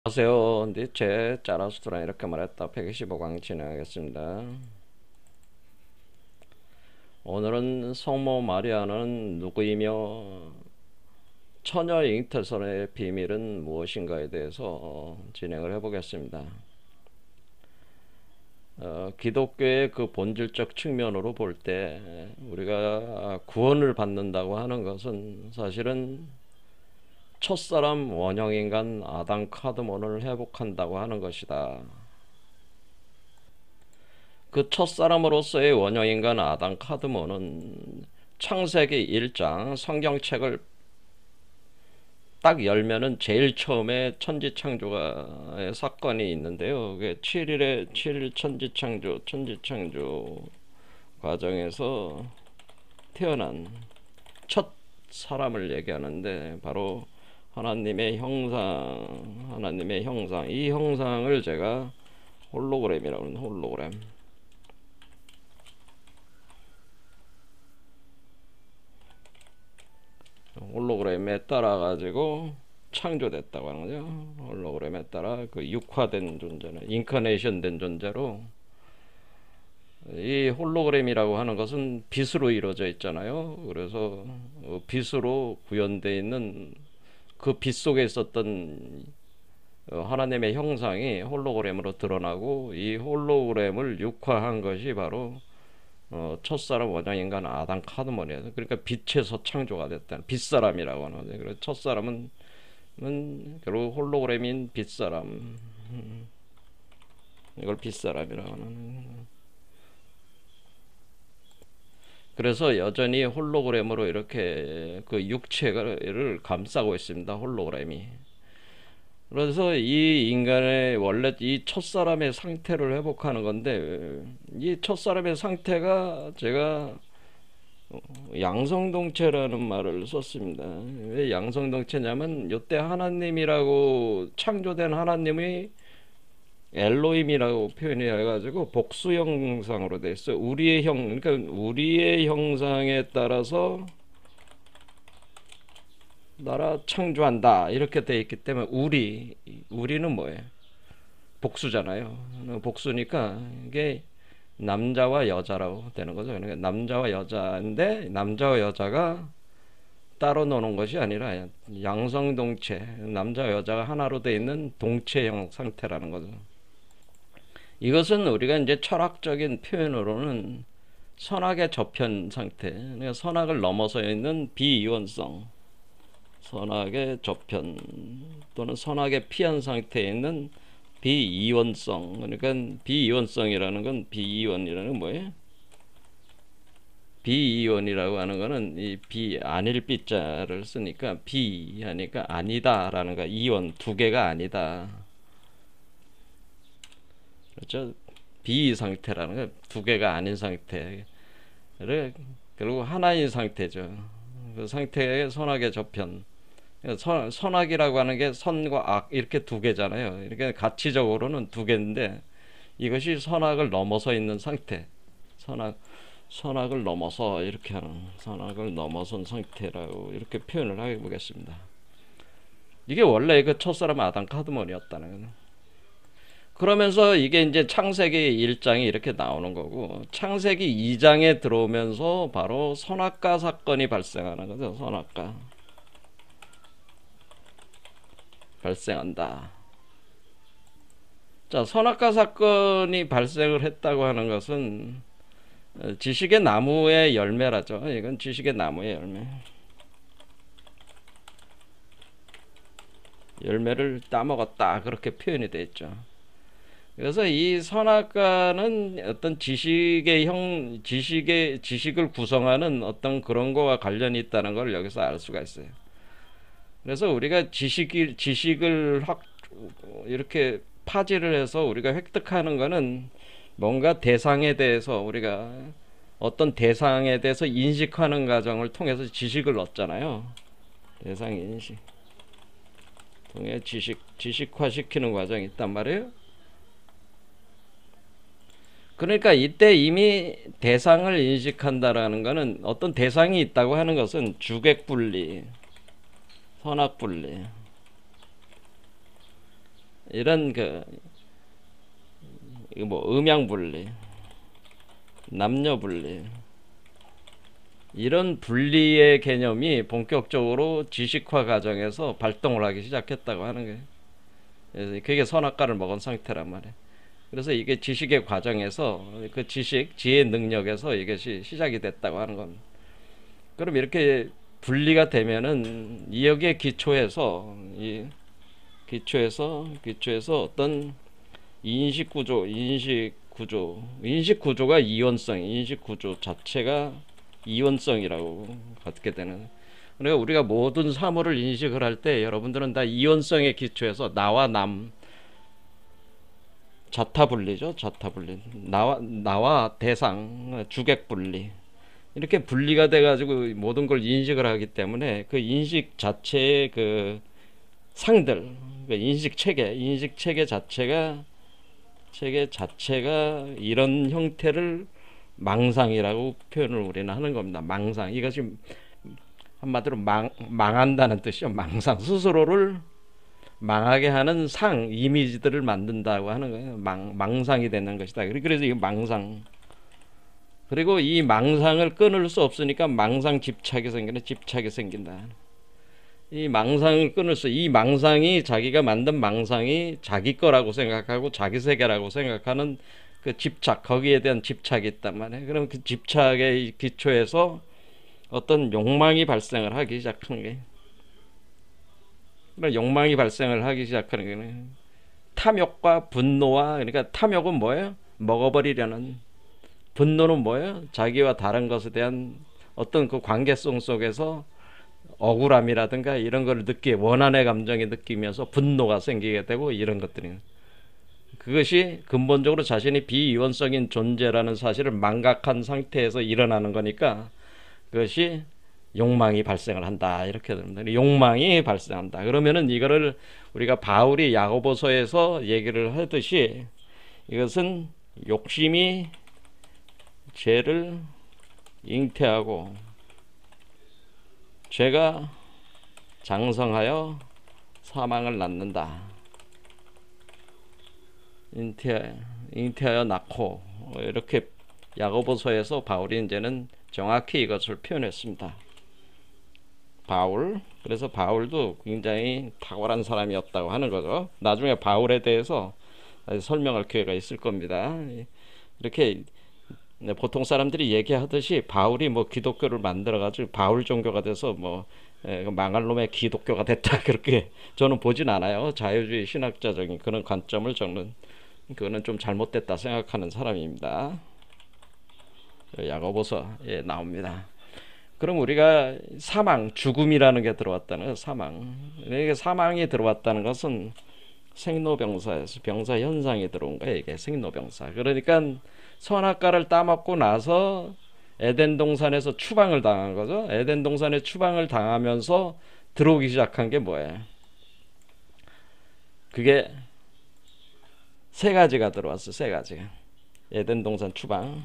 안녕하세요. 니체 짜라수트라 이렇게 말했다. 125강 진행하겠습니다. 오늘은 성모 마리아는 누구이며 처녀 잉태설의 비밀은 무엇인가에 대해서 진행을 해보겠습니다. 기독교의 그 본질적 측면으로 볼 때 우리가 구원을 받는다고 하는 것은 사실은 첫사람 원형인간 아담 카드몬을 회복한다고 하는 것이다. 그 첫사람으로서의 원형인간 아담 카드몬은 창세기 1장 성경책을 딱 열면은 제일 처음에 천지창조의 사건이 있는데요. 그게 7일의 7일 천지창조 과정에서 태어난 첫 사람을 얘기하는데 바로 하나님의 형상, 이 형상을 제가 홀로그램이라고 하는 홀로그램에 따라 가지고 창조됐다고 하는 거죠. 홀로그램에 따라 그 육화된 존재는 인카네이션 된 존재로, 이 홀로그램이라고 하는 것은 빛으로 이루어져 있잖아요. 그래서 빛으로 구현되어 있는 그 빛 속에 있었던 하나님의 형상이 홀로그램으로 드러나고, 이 홀로그램을 육화한 것이 바로 첫사람 원형인간 아담 카드몬이에요. 그러니까 빛에서 창조가 됐다는 빛사람이라고 하는 거죠. 그래서 첫사람은 결국 홀로그램인 빛사람, 이걸 빛사람이라고 하는. 그래서 여전히 홀로그램으로 이렇게 그 육체를 감싸고 있습니다. 홀로그램이. 그래서 이 인간의 원래 이 첫사람의 상태를 회복하는 건데, 이 첫사람의 상태가 제가 양성동체라는 말을 썼습니다. 왜 양성동체냐면 이때 하나님이라고 창조된 하나님이 엘로힘이라고 표현이 해가지고 복수 형상으로 돼 있어요. 우리의 그러니까 우리의 형상에 따라서 나라 창조한다 이렇게 돼 있기 때문에 우리는 뭐예요? 복수잖아요. 복수니까 이게 남자와 여자라고 되는 거죠. 그러니까 남자와 여자인데 남자와 여자가 따로 노는 것이 아니라 양성동체, 남자와 여자가 하나로 돼 있는 동체형 상태라는 거죠. 이것은 우리가 이제 철학적인 표현으로는 선악의 저편 상태, 그러니까 선악을 넘어서 있는 비이원성, 선악의 저편 또는 선악의 피한 상태에 있는 비이원성. 그러니까 비이원성이라는 건, 비이원이라는 건 뭐예요? 비이원이라고 하는 거는 이 아닐 비자를 쓰니까 비 하니까 아니다라는 거, 이원 두 개가 아니다. 그렇죠? 비 상태라는 거 두 개가 아닌 상태를 결국 하나인 상태죠. 그 상태의 선악의 저편. 선악이라고 하는 게 선과 악 이렇게 두 개잖아요. 이렇게 가치적으로는 두 개인데 이것이 선악을 넘어서 있는 상태. 선악을 넘어서 이렇게 하는, 선악을 넘어선 상태라고 이렇게 표현을 해보겠습니다. 이게 원래 그 첫사람 아담 카드몬이었다는 거예요. 그러면서 이게 이제 창세기 1장이 이렇게 나오는 거고, 창세기 2장에 들어오면서 바로 선악과 사건이 발생하는 거죠. 선악과 발생한다. 자, 선악과 사건이 발생을 했다고 하는 것은 지식의 나무의 열매라죠. 이건 지식의 나무의 열매를 따먹었다 그렇게 표현이 되어 있죠. 그래서 이 선악과는 어떤 지식을 구성하는 어떤 그런 거와 관련이 있다는 걸 여기서 알 수가 있어요. 그래서 우리가 지식을 이렇게 파지를 해서 우리가 획득하는 거는 뭔가 대상에 대해서, 우리가 어떤 대상에 대해서 인식하는 과정을 통해서 지식을 얻잖아요. 대상 인식 통해 지식화시키는 과정이 있단 말이에요. 그러니까 이때 이미 대상을 인식한다라는 것은, 어떤 대상이 있다고 하는 것은 주객분리, 선악분리, 이런 뭐 음양 분리, 남녀 분리, 이런 분리의 개념이 본격적으로 지식화 과정에서 발동을 하기 시작했다고 하는 거예요. 그래서 그게 선악과를 먹은 상태란 말이에요. 그래서 이게 지식의 과정에서 그 지식, 지혜 능력에서 이것이 시작이 됐다고 하는 겁니다. 그럼 이렇게 분리가 되면은 여기에 기초해서 기초해서 어떤 인식 구조가 이원성, 인식 구조 자체가 이원성이라고 갖게 되는. 그러니까 우리가 모든 사물을 인식을 할 때 여러분들은 다 이원성에 기초해서 나와 남, 자타 분리죠. 자타 분리. 나와 대상, 주객 분리. 이렇게 분리가 돼가지고 모든 걸 인식을 하기 때문에 그 인식 자체의 그 상들, 그 인식 체계 자체가 이런 형태를 망상이라고 표현을 우리는 하는 겁니다. 망상. 이것이 한마디로 망한다는 뜻이죠. 망상. 스스로를 망하게 하는 이미지들을 만든다고 하는 거예요. 망상이 되는 것이다. 그래서 이 망상. 그리고 이 망상을 끊을 수 없으니까 망상 집착이 생긴다. 이 망상을 끊을 이 망상이 자기가 만든 망상이 자기 거라고 생각하고 자기 세계라고 생각하는 그 집착, 거기에 대한 집착이 있단 말이에요. 그럼 그 집착의 기초에서 어떤 욕망이 발생을 하기 시작하는 거예요. 욕망이 발생을 하기 시작하는 거예요. 탐욕과 분노와, 그러니까 탐욕은 뭐예요? 먹어버리려는. 분노는 뭐예요? 자기와 다른 것에 대한 어떤 그 관계성 속에서 억울함이라든가 이런 걸 원한의 감정이 느끼면서 분노가 생기게 되고 이런 것들이. 그것이 근본적으로 자신이 비이원성인 존재라는 사실을 망각한 상태에서 일어나는 거니까 그것이 욕망이 발생을 한다. 이렇게 됩니다. 욕망이 발생한다. 그러면은 이거를 우리가 바울이 야고보서에서 얘기를 하듯이 이것은 욕심이 죄를 잉태하고 죄가 장성하여 사망을 낳는다. 잉태하여 낳고, 이렇게 야고보서에서 바울이 이제는 정확히 이것을 표현했습니다. 그래서 바울도 굉장히 탁월한 사람이었다고 하는 거죠. 나중에 바울에 대해서 설명할 기회가 있을 겁니다. 이렇게 보통 사람들이 얘기하듯이 바울이 뭐 기독교를 만들어가지고 바울 종교가 돼서 뭐 망할 놈의 기독교가 됐다, 그렇게 저는 보진 않아요. 자유주의 신학자적인 그런 관점을 저는 그거는 좀 잘못됐다 생각하는 사람입니다. 야고보서에 나옵니다. 그럼 우리가 죽음이라는 게 들어왔다는 거예요. 이게 사망이 들어왔다는 것은 생로병사에서 병사 현상이 들어온 거예요. 이게 생로병사. 그러니까 선악과를 따먹고 나서 에덴 동산에서 추방을 당한 거죠. 에덴 동산에 추방을 당하면서 들어오기 시작한 게 뭐예요? 그게 세 가지가 들어왔어. 세 가지가. 에덴 동산 추방.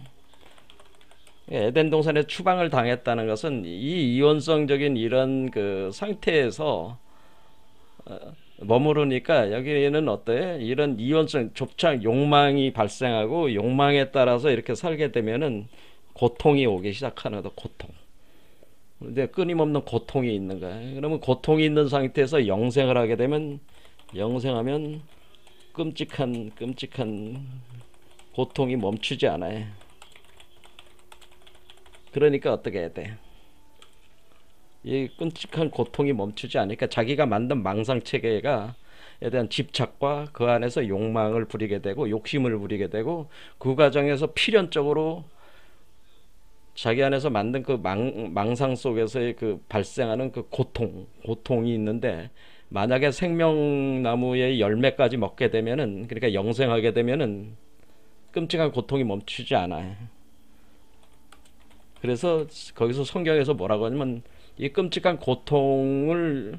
에덴 동산에 추방을 당했다는 것은 이 이원성적인 이런 그 상태에서 머무르니까 여기는 어때요? 이런 이원성, 좁착, 욕망이 발생하고 욕망에 따라서 이렇게 살게 되면은 고통이 오기 시작하는 거다. 고통. 근데 끊임없는 고통이 있는 거야. 그러면 고통이 있는 상태에서 영생을 하게 되면, 영생하면 끔찍한 고통이 멈추지 않아요. 그러니까 어떻게 해야 돼? 이 끔찍한 고통이 멈추지 않으니까 자기가 만든 망상체계에 대한 집착과 그 안에서 욕망을 부리게 되고 욕심을 부리게 되고, 그 과정에서 필연적으로 자기 안에서 만든 그 망상 속에서의 그 발생하는 그 고통이 있는데, 만약에 생명나무의 열매까지 먹게 되면은, 그러니까 영생하게 되면은 끔찍한 고통이 멈추지 않아요. 그래서 거기서 성경에서 뭐라고 하냐면, 이 끔찍한 고통을,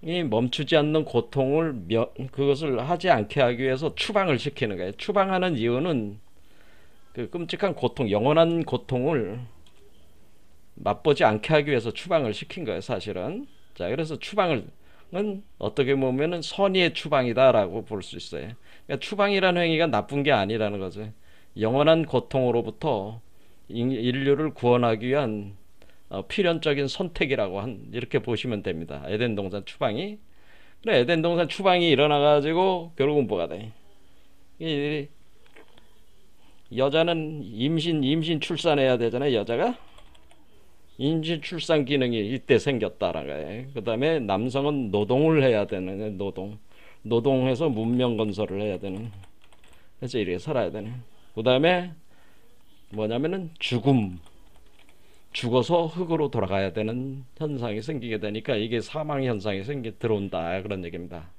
이 멈추지 않는 고통을 그것을 하지 않게 하기 위해서 추방을 시키는 거예요. 추방하는 이유는 그 끔찍한 고통, 영원한 고통을 맛보지 않게 하기 위해서 추방을 시킨 거예요, 사실은. 자, 그래서 추방을 어떻게 보면은 선의의 추방이다라고 볼 수 있어요. 그러니까 추방이라는 행위가 나쁜 게 아니라는 거죠. 영원한 고통으로부터 인류를 구원하기 위한 필연적인 선택이라고 이렇게 보시면 됩니다. 에덴 동산 추방이. 그래, 에덴 동산 추방이 일어나가지고 결국은 뭐가 돼? 이 여자는 임신 출산해야 되잖아요. 여자가 임신 출산 기능이 이때 생겼다라는 거예요. 그 다음에 남성은 노동을 해야 되는 노동해서 문명 건설을 해야 되는. 그래서 이렇게 살아야 되는. 그 다음에 뭐냐면은 죽어서 흙으로 돌아가야 되는 현상이 생기게 되니까 이게 사망 현상이 들어온다, 그런 얘기입니다.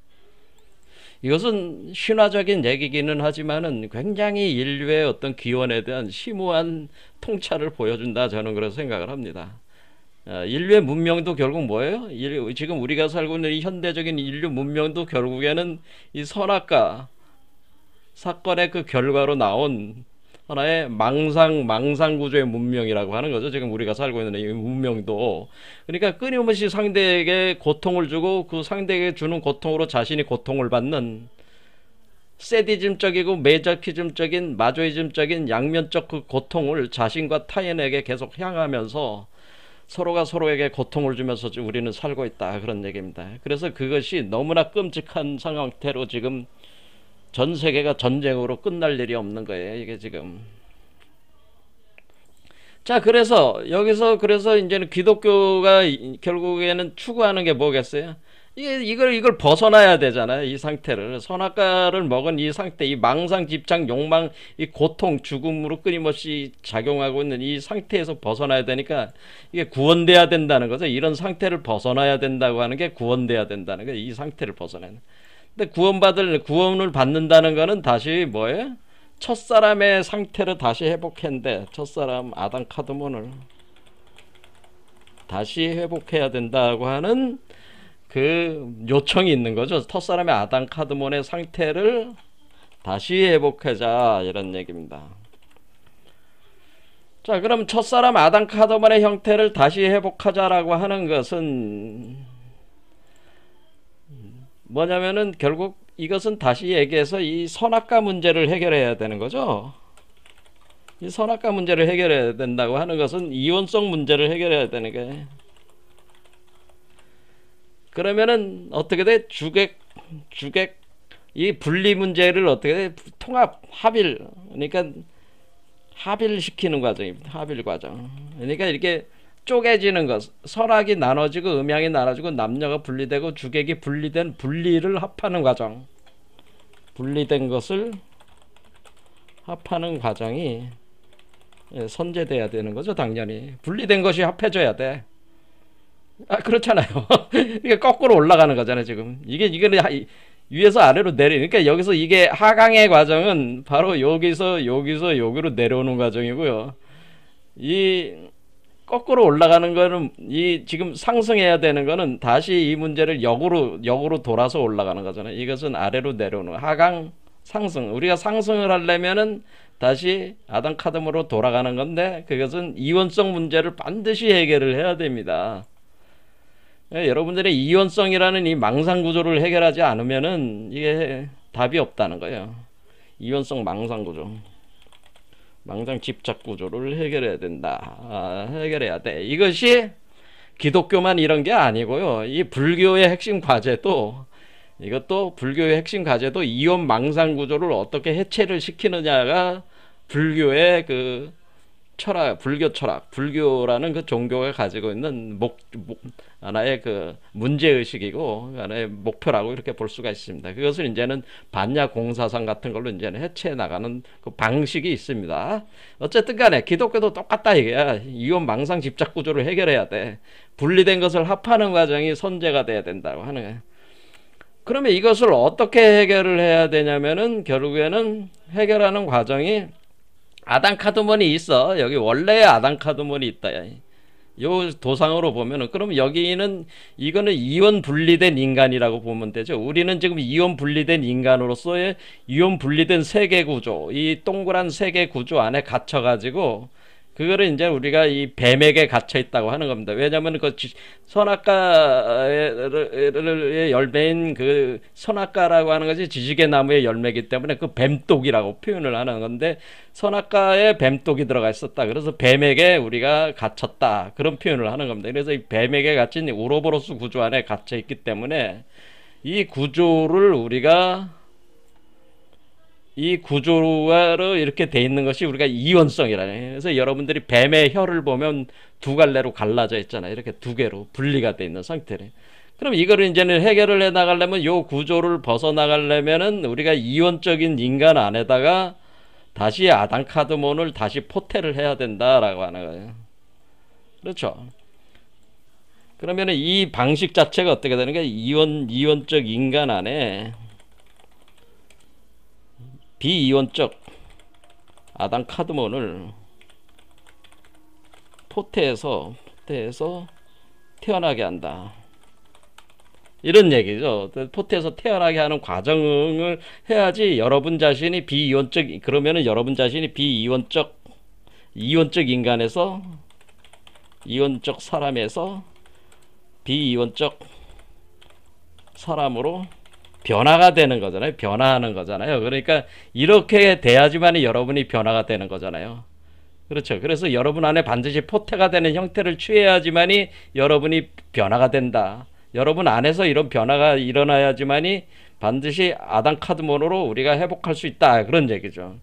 이것은 신화적인 얘기기는 하지만은 굉장히 인류의 어떤 기원에 대한 심오한 통찰을 보여준다, 저는 그런 생각을 합니다. 인류의 문명도 결국 뭐예요? 지금 우리가 살고 있는 이 현대적인 인류 문명도 결국에는 이 선악과 사건의 그 결과로 나온 하나의 망상 구조의 문명이라고 하는 거죠. 지금 우리가 살고 있는 이 문명도. 그러니까 끊임없이 상대에게 고통을 주고 그 상대에게 주는 고통으로 자신이 고통을 받는 세디즘적이고 메자키즘적인 마조이즘적인 양면적 그 고통을 자신과 타인에게 계속 향하면서 서로가 서로에게 고통을 주면서 우리는 살고 있다, 그런 얘기입니다. 그래서 그것이 너무나 끔찍한 상태로 지금 전 세계가 전쟁으로 끝날 일이 없는 거예요, 이게 지금. 자, 그래서 여기서 이제는 기독교가 결국에는 추구하는 게 뭐겠어요? 이걸 벗어나야 되잖아요, 이 상태를. 선악과를 먹은 이 상태, 이 망상, 집착, 욕망, 이 고통, 죽음으로 끊임없이 작용하고 있는 이 상태에서 벗어나야 되니까 이게 구원돼야 된다는 거죠. 이런 상태를 벗어나야 된다고 하는 게 구원돼야 된다는 거예요, 이 상태를 벗어나는. 근데 구원을 받는다는 거는 다시 뭐예요? 첫사람의 상태를 다시 회복했는데, 첫사람 아담 카드몬을 다시 회복해야 된다고 하는 그 요청이 있는 거죠. 첫사람의 아담 카드몬의 상태를 다시 회복하자, 이런 얘기입니다. 자, 그럼 첫사람 아담 카드몬의 형태를 다시 회복하자라고 하는 것은 뭐냐면은 결국 이것은 다시 얘기해서 이 선악과 문제를 해결해야 되는 거죠. 이 선악과 문제를 해결해야 된다고 하는 것은 이원성 문제를 해결해야 되는 거예요. 그러면은 어떻게 돼? 주객 이 분리 문제를 어떻게 돼? 통합, 합일. 그러니까 합일시키는 과정입니다. 합일 과정. 그러니까 이렇게 쪼개지는 것, 선악이 나눠지고 음양이 나눠지고 남녀가 분리되고 주객이 분리된 분리를 합하는 과정, 분리된 것을 합하는 과정이 선제돼야 되는 거죠. 당연히 분리된 것이 합해져야 돼. 그렇잖아요. 이게 거꾸로 올라가는 거잖아요. 지금 이거는 위에서 아래로 그러니까 여기서 이게 하강의 과정은 바로 여기서 여기로 내려오는 과정이고요. 이 거꾸로 올라가는 거는 지금 상승해야 되는 거는 다시 이 문제를 역으로 돌아서 올라가는 거잖아요. 이것은 아래로 내려오는 하강 상승. 우리가 상승을 하려면은 다시 아담 카드몬으로 돌아가는 건데, 그것은 이원성 문제를 반드시 해결을 해야 됩니다. 여러분들의 이원성이라는 이 망상 구조를 해결하지 않으면은 이게 답이 없다는 거예요. 이원성 망상 구조. 망상 집착 구조를 해결해야 된다. 해결해야 돼. 이것이 기독교만 이런 게 아니고요. 이 불교의 핵심 과제도, 이것도 불교의 핵심 과제도 이원 망상 구조를 어떻게 해체를 시키느냐가 불교의 그 철학, 불교 철학, 불교라는 그 종교가 가지고 있는 하나의 그 문제의식이고, 하나의 목표라고 이렇게 볼 수가 있습니다. 그것을 이제는 반야 공사상 같은 걸로 이제는 해체해 나가는 그 방식이 있습니다. 어쨌든 간에 기독교도 똑같다 이게야. 이원 망상 집착 구조를 해결해야 돼. 분리된 것을 합하는 과정이 선제가 돼야 된다고 하는 거예요. 그러면 이것을 어떻게 해결을 해야 되냐면은 결국에는 해결하는 과정이 아담 카드몬이 있어. 여기 원래의 아담 카드몬이 있다. 요 도상으로 보면은, 그럼 이거는 이원 분리된 인간이라고 보면 되죠. 우리는 지금 이원 분리된 인간으로서의 이원 분리된 세계 구조, 이 동그란 세계 구조 안에 갇혀가지고 그거를 이제 우리가 이 뱀에게 갇혀 있다고 하는 겁니다. 왜냐하면 그 선악과의 열매인 그 선악과라고 하는 것이 지식의 나무의 열매이기 때문에 그 뱀독이라고 표현을 하는 건데, 선악과에 뱀독이 들어가 있었다. 그래서 뱀에게 우리가 갇혔다. 그런 표현을 하는 겁니다. 그래서 이 뱀에게 갇힌 우로보로스 구조 안에 갇혀 있기 때문에 이 구조를 우리가 이 구조로 이렇게 돼 있는 것이 우리가 이원성이라네. 그래서 여러분들이 뱀의 혀를 보면 두 갈래로 갈라져 있잖아요. 이렇게 두 개로 분리가 돼 있는 상태래. 그럼 이거를 이제는 해결을 해 나가려면 요 구조를 벗어 나가려면은 우리가 이원적인 인간 안에다가 다시 아담 카드몬을 다시 포태를 해야 된다라고 하는 거예요. 그렇죠? 그러면은 이 방식 자체가 어떻게 되는 거야? 이원적 인간 안에 비이원적 아담 카드몬을 포태해서 태어나게 한다. 이런 얘기죠. 포태에서 태어나게 하는 과정을 해야지 여러분 자신이 비이원적, 그러면은 여러분 자신이 이원적 인간에서 이원적 사람에서 비이원적 사람으로 변화가 되는 거잖아요. 변화하는 거잖아요. 그러니까 이렇게 돼야지만 여러분이 변화가 되는 거잖아요. 그렇죠. 그래서 여러분 안에 반드시 포태가 되는 형태를 취해야지만이 여러분이 변화가 된다. 여러분 안에서 이런 변화가 일어나야지만이 반드시 아담 카드몬으로 우리가 회복할 수 있다. 그런 얘기죠.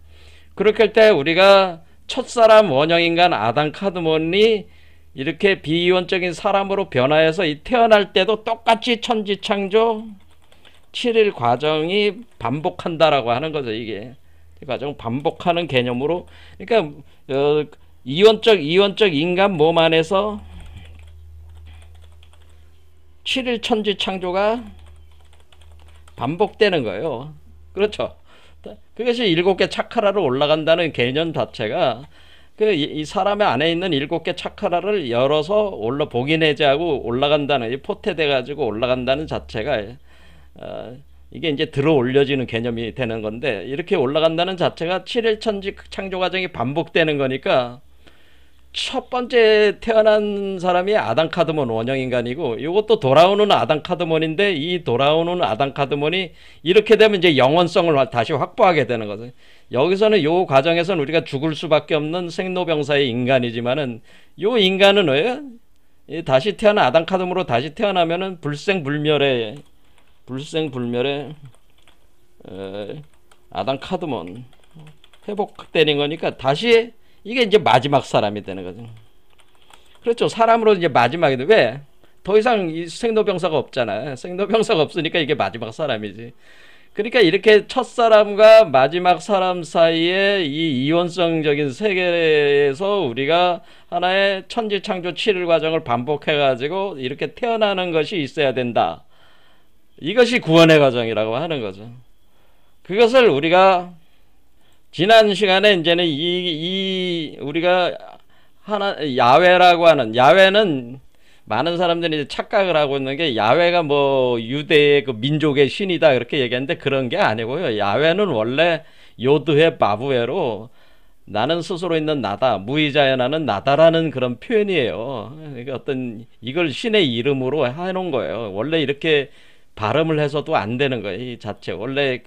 그렇게 할 때 우리가 첫사람 원형인간 아담 카드몬이 이렇게 비이원적인 사람으로 변화해서 이 태어날 때도 똑같이 천지창조 7일 과정이 반복한다라고 하는 거죠. 이게 과정 반복하는 개념으로, 그러니까 이원적 인간 몸 안에서 7일 천지 창조가 반복되는 거예요. 그렇죠. 그것이 7개 차크라로 올라간다는 개념 자체가 이 사람의 안에 있는 7개 차크라를 열어서 복인해제하고 올라간다는, 포태돼 가지고 올라간다는 자체가 이게 이제 들어 올려지는 개념이 되는 건데, 이렇게 올라간다는 자체가 7일 천지 창조 과정이 반복되는 거니까 첫 번째 태어난 사람이 아담 카드몬 원형인간이고, 이것도 돌아오는 아담 카드몬인데, 이 돌아오는 아담 카드몬이 이렇게 되면 이제 영원성을 다시 확보하게 되는 거죠. 여기서는 요 과정에서는 우리가 죽을 수밖에 없는 생로병사의 인간이지만은, 요 인간은 왜요? 다시 태어난 아담 카드몬으로 다시 태어나면은 불생불멸의 아담 카드몬 회복되는 거니까 다시 이게 이제 마지막 사람이 되는 거죠. 그렇죠. 사람으로 이제 마지막인데, 왜? 더 이상 이 생로병사가 없잖아요. 생로병사가 없으니까 이게 마지막 사람이지. 그러니까 이렇게 첫 사람과 마지막 사람 사이에 이 이원성적인 세계에서 우리가 하나의 천지창조 7일 과정을 반복해가지고 이렇게 태어나는 것이 있어야 된다. 이것이 구원의 과정이라고 하는 거죠. 그것을 우리가 지난 시간에 이제는 우리가 야훼라고 하는, 야훼는 많은 사람들이 착각을 하고 있는 게 야훼가 뭐 유대의 그 민족의 신이다 그렇게 얘기하는데, 그런 게 아니고요. 야훼는 원래 요드훼 바브훼로 나는 스스로 있는 나다, 무의자의 나는 나다라는 그런 표현이에요. 그러니까 이걸 신의 이름으로 해놓은 거예요. 원래 이렇게 발음을 해서도 안 되는 거예요. 이 자체 원래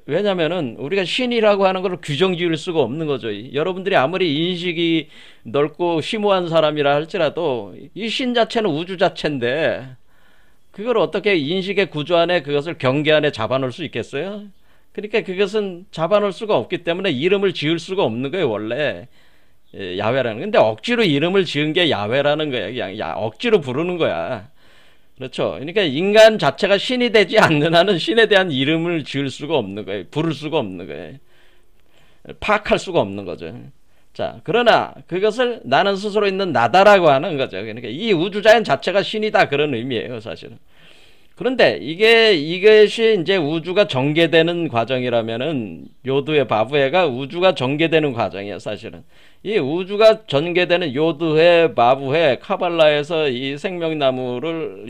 왜냐면은 우리가 신이라고 하는 걸 규정 지을 수가 없는 거죠. 여러분들이 아무리 인식이 넓고 심오한 사람이라 할지라도 이 신 자체는 우주 자체인데, 그걸 어떻게 인식의 구조 안에 그것을 경계 안에 잡아놓을 수 있겠어요? 그러니까 그것은 잡아놓을 수가 없기 때문에 이름을 지을 수가 없는 거예요. 원래 야훼라는. 근데 억지로 이름을 지은 게 야훼라는 거예요. 그냥 억지로 부르는 거야. 그렇죠. 그러니까 인간 자체가 신이 되지 않는 한은 신에 대한 이름을 지을 수가 없는 거예요. 부를 수가 없는 거예요. 파악할 수가 없는 거죠. 자, 그러나 그것을 나는 스스로 있는 나다라고 하는 거죠. 그러니까 이 우주자연 자체가 신이다, 그런 의미예요, 사실은. 그런데 이것이 이제 우주가 전개되는 과정이라면은, 요드훼 바브훼가 우주가 전개되는 과정이에요, 사실은. 이 우주가 전개되는 요드훼 바브훼, 카발라에서 이 생명나무를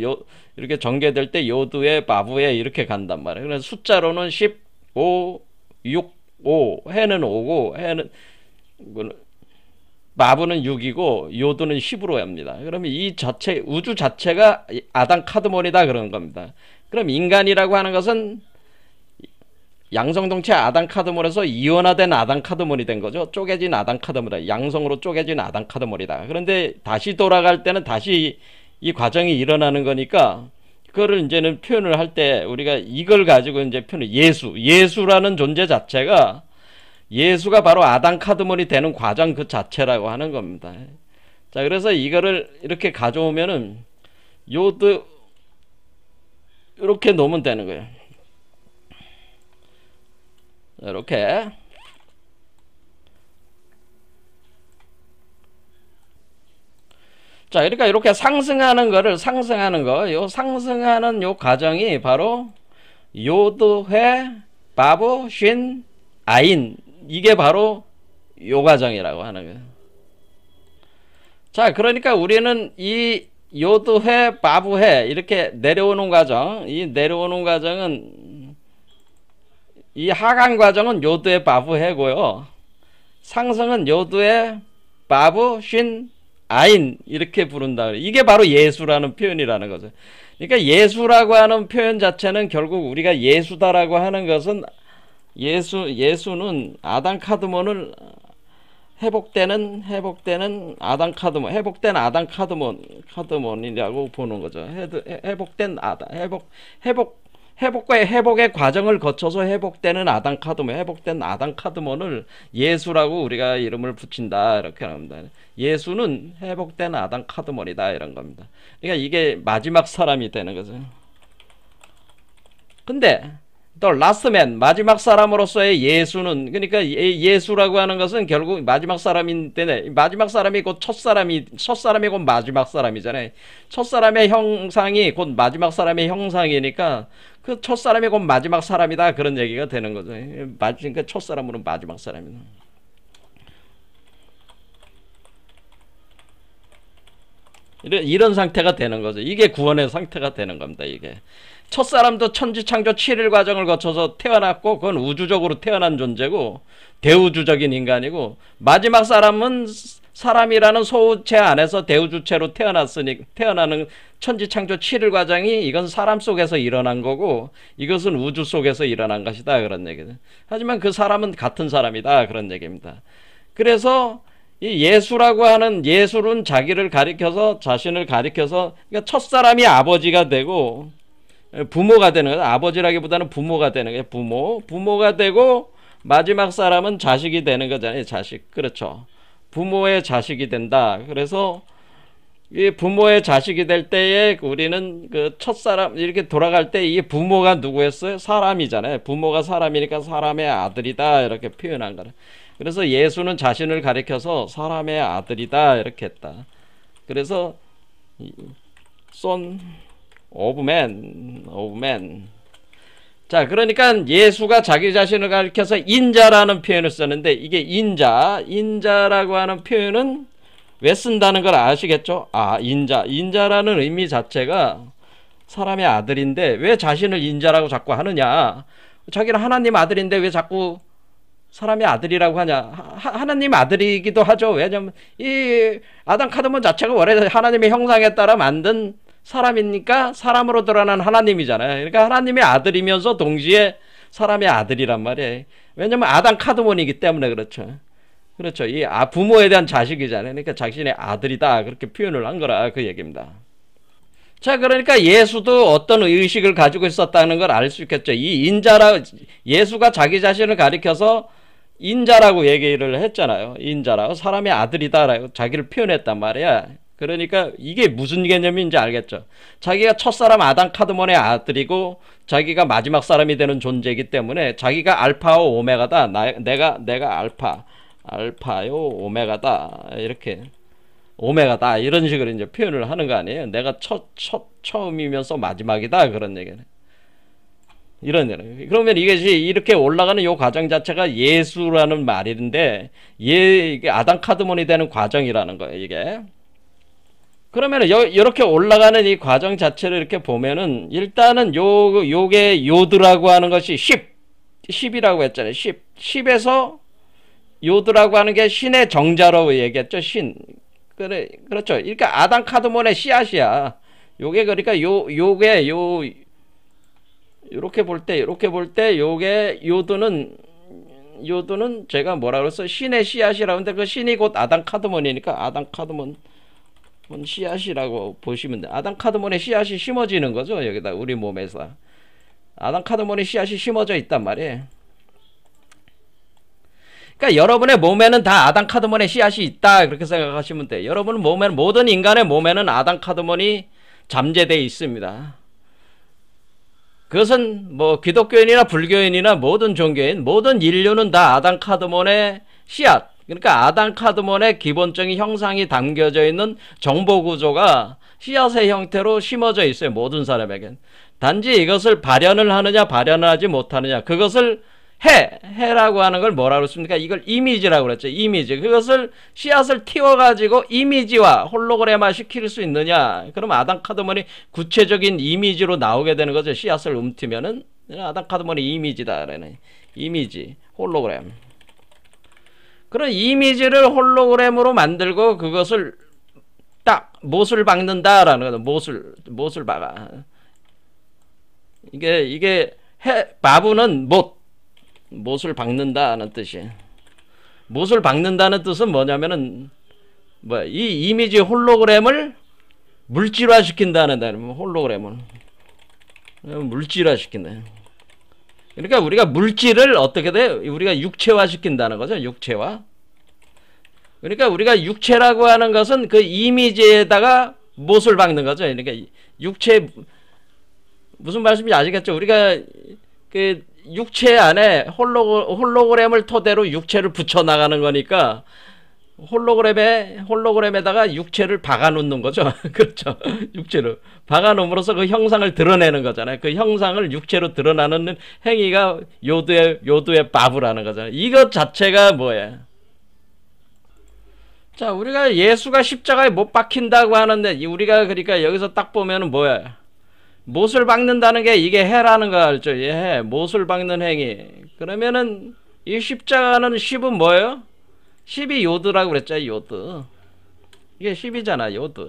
이렇게 전개될 때 요드훼 바브훼 이렇게 간단 말이에요. 그래서 숫자로는 15, 6, 5, 해는 5고, 해는 마부는 6이고 요드는 10으로 합니다. 그러면 이 자체 우주 자체가 아담 카드몬이다 그런 겁니다. 그럼 인간이라고 하는 것은 양성동체 아담 카드몬에서 이원화된 아담 카드몬이 된 거죠. 쪼개진 아담 카드몬이다. 양성으로 쪼개진 아담 카드몬이다. 그런데 다시 돌아갈 때는 다시 이 과정이 일어나는 거니까 그거를 이제는 표현을 할 때 우리가 이걸 가지고 이제 예수라는 존재 자체가 예수가 바로 아담 카드몬이 되는 과정 그 자체라고 하는 겁니다. 자, 그래서 이거를 이렇게 가져오면은 요드 이렇게 놓으면 되는 거예요. 이렇게. 자, 그러니까 이렇게 상승하는 요 상승하는 요 과정이 바로 요드회 바브 쉰 아인, 이게 바로 요 과정이라고 하는 거예요. 자, 그러니까 우리는 이 요드회 바브회 이렇게 내려오는 과정, 이 내려오는 과정은 이 하강 과정은 요드의 바브해고요. 상승은 요드의 바브 쉰 아인 이렇게 부른다. 이게 바로 예수라는 표현이라는 거죠. 그러니까 예수라고 하는 표현 자체는 결국 우리가 예수다라고 하는 것은 예수는 아담 카드몬을 회복되는 아담 카드몬, 회복된 아담 카드몬이라고 보는 거죠. 회복된 아담, 회복의 과정을 거쳐서 회복되는 아담 카드몬, 회복된 아담 카드몬을 예수라고 우리가 이름을 붙인다 이렇게 합니다. 예수는 회복된 아담 카드몬이다 이런 겁니다. 그러니까 이게 마지막 사람이 되는 거죠. 근데 또 라스트맨, 마지막 사람으로서의 예수는, 그러니까 예수라고 하는 것은 결국 마지막 사람인데, 마지막 사람이 곧 첫 사람이 곧 마지막 사람이잖아요. 첫 사람의 형상이 곧 마지막 사람의 형상이니까 그 첫 사람이 곧 마지막 사람이다 그런 얘기가 되는 거죠. 그러니까 첫 사람으로 마지막 사람이다. 이런 상태가 되는 거죠. 이게 구원의 상태가 되는 겁니다. 이게 첫사람도 천지창조 7일 과정을 거쳐서 태어났고 그건 우주적으로 태어난 존재고 대우주적인 인간이고, 마지막 사람은 사람이라는 소우체 안에서 대우주체로 태어나는 천지창조 7일 과정이 이건 사람 속에서 일어난 거고 이것은 우주 속에서 일어난 것이다 그런 얘기죠. 하지만 그 사람은 같은 사람이다 그런 얘기입니다. 그래서 이 예수라고 하는, 예수는 자신을 가리켜서 그러니까 첫사람이 아버지가 되고 부모가 되는 거예요. 아버지라기보다는 부모가 되는 거예요. 부모가 되고 마지막 사람은 자식이 되는 거잖아요. 자식. 그렇죠. 부모의 자식이 된다. 그래서 이 부모의 자식이 될 때에 우리는 그 첫사람 이렇게 돌아갈 때 이 부모가 누구였어요? 사람이잖아요. 부모가 사람이니까 사람의 아들이다 이렇게 표현한 거예요. 그래서 예수는 자신을 가리켜서 사람의 아들이다 이렇게 했다. 그래서 son of man. 자, 그러니까 예수가 자기 자신을 가리켜서 인자라는 표현을 썼는데, 이게 인자라고 하는 표현은 왜 쓴다는 걸 아시겠죠? 인자라는 의미 자체가 사람의 아들인데 왜 자신을 인자라고 자꾸 하느냐? 자기는 하나님 아들인데 왜 자꾸 사람의 아들이라고 하냐? 하나님 아들이기도 하죠. 왜냐면 이 아담 카드몬 자체가 원래 하나님의 형상에 따라 만든 사람이니까 사람으로 드러난 하나님이잖아요. 그러니까 하나님의 아들이면서 동시에 사람의 아들이란 말이에요. 왜냐면 아담 카드몬이기 때문에 그렇죠. 이 부모에 대한 자식이잖아요. 그러니까 자신의 아들이다 그렇게 표현을 한 거라 그 얘기입니다. 자, 그러니까 예수도 어떤 의식을 가지고 있었다는 걸 알 수 있겠죠. 예수가 자기 자신을 가리켜서 인자라고 얘기를 했잖아요. 인자라고, 사람의 아들이다라고 자기를 표현했단 말이야. 그러니까 이게 무슨 개념인지 알겠죠. 자기가 첫사람 아담 카드몬의 아들이고 자기가 마지막 사람이 되는 존재이기 때문에 자기가 알파와 오메가다. 내가 알파요 오메가다. 이렇게 오메가다 이런 식으로 이제 표현을 하는 거 아니에요. 내가 처음이면서 마지막이다 그런 얘기는. 그러면 이것이 이렇게 올라가는 요 과정 자체가 예수라는 말인데, 이게 아담 카드몬이 되는 과정이라는 거예요, 이게. 그러면 이렇게 올라가는 이 과정 자체를 이렇게 보면은 일단은 요게 요드라고 하는 것이 10이라고 했잖아요. 10에서 요드라고 하는 게 신의 정자로 얘기했죠. 신. 그래, 그렇죠. 그러니까 아담 카드몬의 씨앗이야. 요게 그러니까 요게 이렇게 볼 때 요게 요드는 제가 뭐라 그랬어? 신의 씨앗이라고 하는데 그 신이 곧 아담 카드몬이니까 아담 카드몬 씨앗이라고 보시면 돼. 아담 카드몬의 씨앗이 심어지는 거죠. 여기다 우리 몸에서. 아담 카드몬의 씨앗이 심어져 있단 말이에요. 그러니까 여러분의 몸에는 다 아담 카드몬의 씨앗이 있다. 그렇게 생각하시면 돼. 여러분 몸에는, 모든 인간의 몸에는 아담 카드몬이 잠재되어 있습니다. 그것은 뭐 기독교인이나 불교인이나 모든 종교인, 모든 인류는 다 아담 카드몬의 씨앗, 그러니까 아담 카드몬의 기본적인 형상이 담겨져 있는 정보 구조가 씨앗의 형태로 심어져 있어요. 모든 사람에겐. 단지 이것을 발현을 하느냐 발현을 하지 못하느냐, 그것을 해라고 하는 걸 뭐라고 했습니까? 이걸 이미지라고 그랬죠. 이미지. 그것을 씨앗을 틔워가지고 이미지와 홀로그램화 시킬 수 있느냐. 그럼 아담 카드몬이 구체적인 이미지로 나오게 되는 거죠. 씨앗을 움트면은 아담 카드몬이 이미지다. 그러네. 이미지, 홀로그램. 그런 이미지를 홀로그램으로 만들고 그것을 딱 못을 박는다라는 거죠. 못을 박아. 이게 바브는 못을 박는다는 뜻이에요. 못을 박는다는 뜻은 뭐냐면은 이 이미지 홀로그램을 물질화 시킨다는 단어. 홀로그램을 물질화 시킨다. 그러니까 우리가 물질을 어떻게 돼? 우리가 육체화 시킨다는 거죠. 육체화. 그러니까 우리가 육체라고 하는 것은 그 이미지에다가 못을 박는 거죠. 그러니까 육체, 무슨 말씀인지 아시겠죠? 우리가 그 육체 안에 홀로그램을 토대로 육체를 붙여 나가는 거니까 홀로그램에다가 육체를 박아 놓는 거죠. 그렇죠. 육체를 박아 놓음으로써 그 형상을 드러내는 거잖아요. 그 형상을 육체로 드러나는 행위가 요드의 바브라는 거잖아요. 이것 자체가 뭐예요? 자, 우리가 예수가 십자가에 못 박힌다고 하는데, 우리가 그러니까 여기서 딱 보면은 뭐야? 못을 박는다는 게 이게 해라는 거 알죠? 해. 못을 박는 행위. 그러면은 이 십자가는 10은 뭐예요? 10이 요드라고 그랬죠. 요드. 이게 10이잖아. 요드.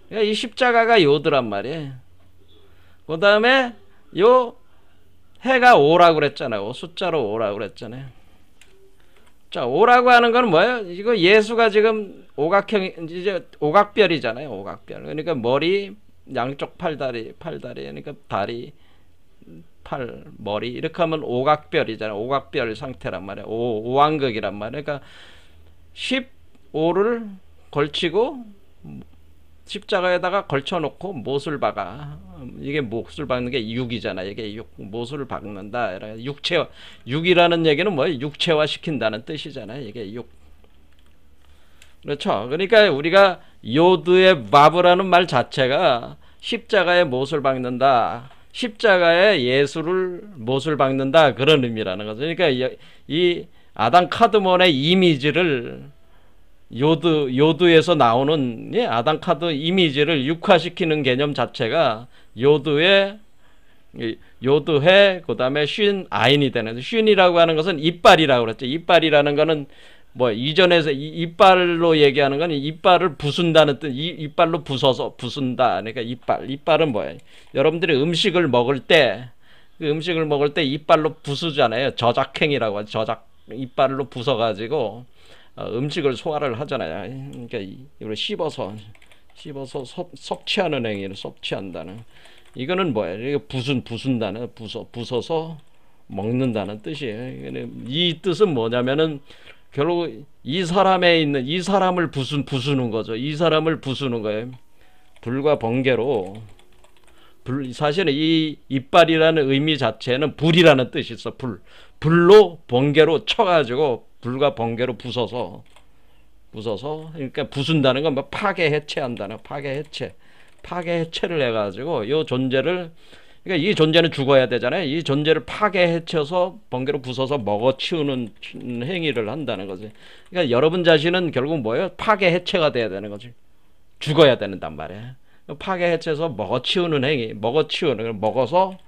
그러니까 이 십자가가 요드란 말이에요. 그 다음에 요 해가 5라고 그랬잖아요. 숫자로 5라고 그랬잖아요. 자, 5라고 하는 건 뭐예요? 이거 예수가 지금 이제 오각별이잖아요. 오각별. 그러니까 머리, 양쪽 팔다리, 그러니까 다리, 팔, 머리, 이렇게 하면 오각별이잖아요. 오각별 상태란 말이에요. 오왕극이란 말이에요. 그러니까 15를 걸치고 십자가에다가 걸쳐놓고 못을 박아. 이게 못을 박는 게 6이잖아. 이게 6, 못을 박는다. 육체, 6이라는 얘기는 뭐예요? 육체화 시킨다는 뜻이잖아요. 이게 6. 그렇죠. 그러니까 우리가 요드의 바브라는 말 자체가 십자가에 못을 박는다, 십자가에 예수를 못을 박는다, 그런 의미라는 거죠. 그러니까 이 아담 카드몬의 이미지를 요드에서 나오는 아담 카드 이미지를 육화시키는 개념 자체가 요드해, 그 다음에 쉰 아인이 되는, 쉰이라고 하는 것은 이빨이라고 그랬죠. 이빨이라는 거는 뭐 이전에서 이빨로 얘기하는 건 이빨을 부순다는 뜻, 이빨로 부순다. 그러니까 이빨은 뭐예요? 여러분들이 음식을 먹을 때, 그 음식을 먹을 때 이빨로 부수잖아요. 저작행위라고 하죠. 이빨로 부숴가지고 음식을 소화를 하잖아요. 그러니까 이걸 씹어서 섭취하는 행위를 섭취한다는. 이거는 뭐예요? 이거 부순다는, 부숴서 먹는다는 뜻이에요. 이 뜻은 뭐냐면은 결국 이 사람에 있는, 이 사람을 부수는 거죠. 이 사람을 부수는 거예요. 불과 번개로. 사실은 이 이빨이라는 의미 자체는 불이라는 뜻이 있어. 불로 번개로 쳐가지고 불과 번개로 부숴서, 그러니까 부순다는 건 뭐 파괴 해체한다는, 파괴 해체를 해가지고 이 존재를, 그러니까 이 존재는 죽어야 되잖아요. 이 존재를 파괴해쳐서 번개로 부숴서 먹어치우는 행위를 한다는 거지. 그러니까 여러분 자신은 결국 뭐예요? 파괴해체가 돼야 되는 거지. 죽어야 된단 말이에요. 파괴해체해서 먹어치우는 행위, 먹어서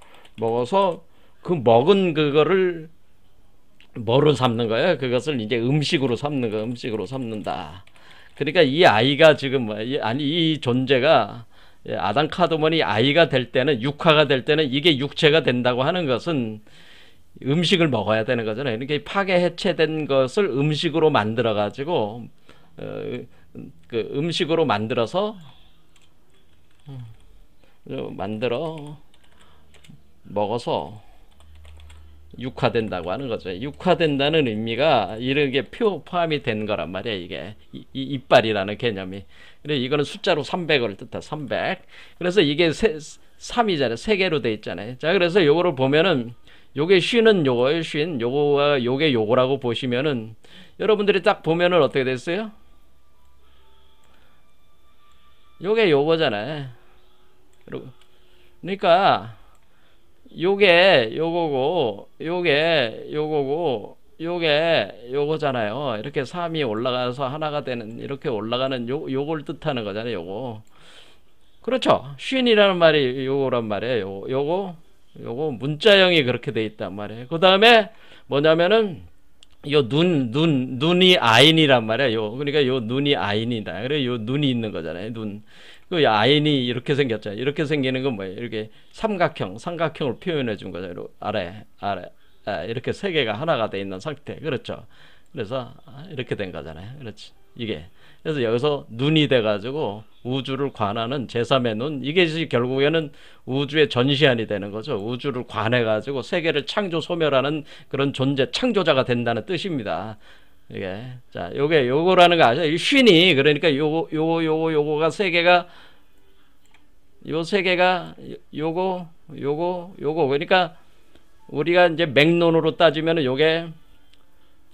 그 먹은 그거를 뭐로 삼는 거예요? 그것을 이제 음식으로 삼는 거, 음식으로 삼는다. 그러니까 이 아이가 지금 이 존재가 아담 카드몬이 아이가 될 때는 육화가 될 때는 이게 육체가 된다고 하는 것은 음식을 먹어야 되는 거잖아요. 이렇게 파괴 해체된 것을 음식으로 만들어 가지고 그 음식으로 만들어서 만들어 먹어서 육화된다고 하는 거죠. 육화된다는 의미가 이런 게 포함이 된 거란 말이야. 이게 이빨이라는 개념이. 그래 이거는 숫자로 300을 뜻해. 300. 그래서 이게 3이잖아요. 3개로 돼 있잖아요. 자, 그래서 요거를 보면은 요게 쉬는 요거예요. 쉰 요거와 요게 요거라고 보시면은 여러분들이 딱 보면은 어떻게 됐어요? 요게 요거잖아요. 그러니까 요게 요거고 요게 요거고 요게 요거잖아요. 이렇게 3이 올라가서 하나가 되는 이렇게 올라가는 요걸 뜻하는 거잖아요. 요거. 그렇죠. 쉰이라는 말이 요거란 말이에요. 요거 문자형이 그렇게 돼 있단 말이에요. 그 다음에 뭐냐면은 요 눈이 아인이란 말이에요. 그러니까 요 눈이 아인이다. 그래 요 눈이 있는 거잖아요. 눈. 그 아인이 이렇게 생겼잖아요. 이렇게 생기는 건 뭐예요? 이렇게 삼각형을 표현해 준 거죠. 아래, 이렇게 세 개가 하나가 돼 있는 상태. 그렇죠. 그래서 이렇게 된 거잖아요. 그렇지. 이게. 그래서 여기서 눈이 돼가지고 우주를 관하는 제3의 눈. 이게 결국에는 우주의 전시안이 되는 거죠. 우주를 관해가지고 세계를 창조 소멸하는 그런 존재, 창조자가 된다는 뜻입니다. 이게 자 요거라는 거 아시죠? 이 쉰이 그러니까 요거가 세 개가 요 세 개가 요거 그러니까 우리가 이제 맥론으로 따지면은 요게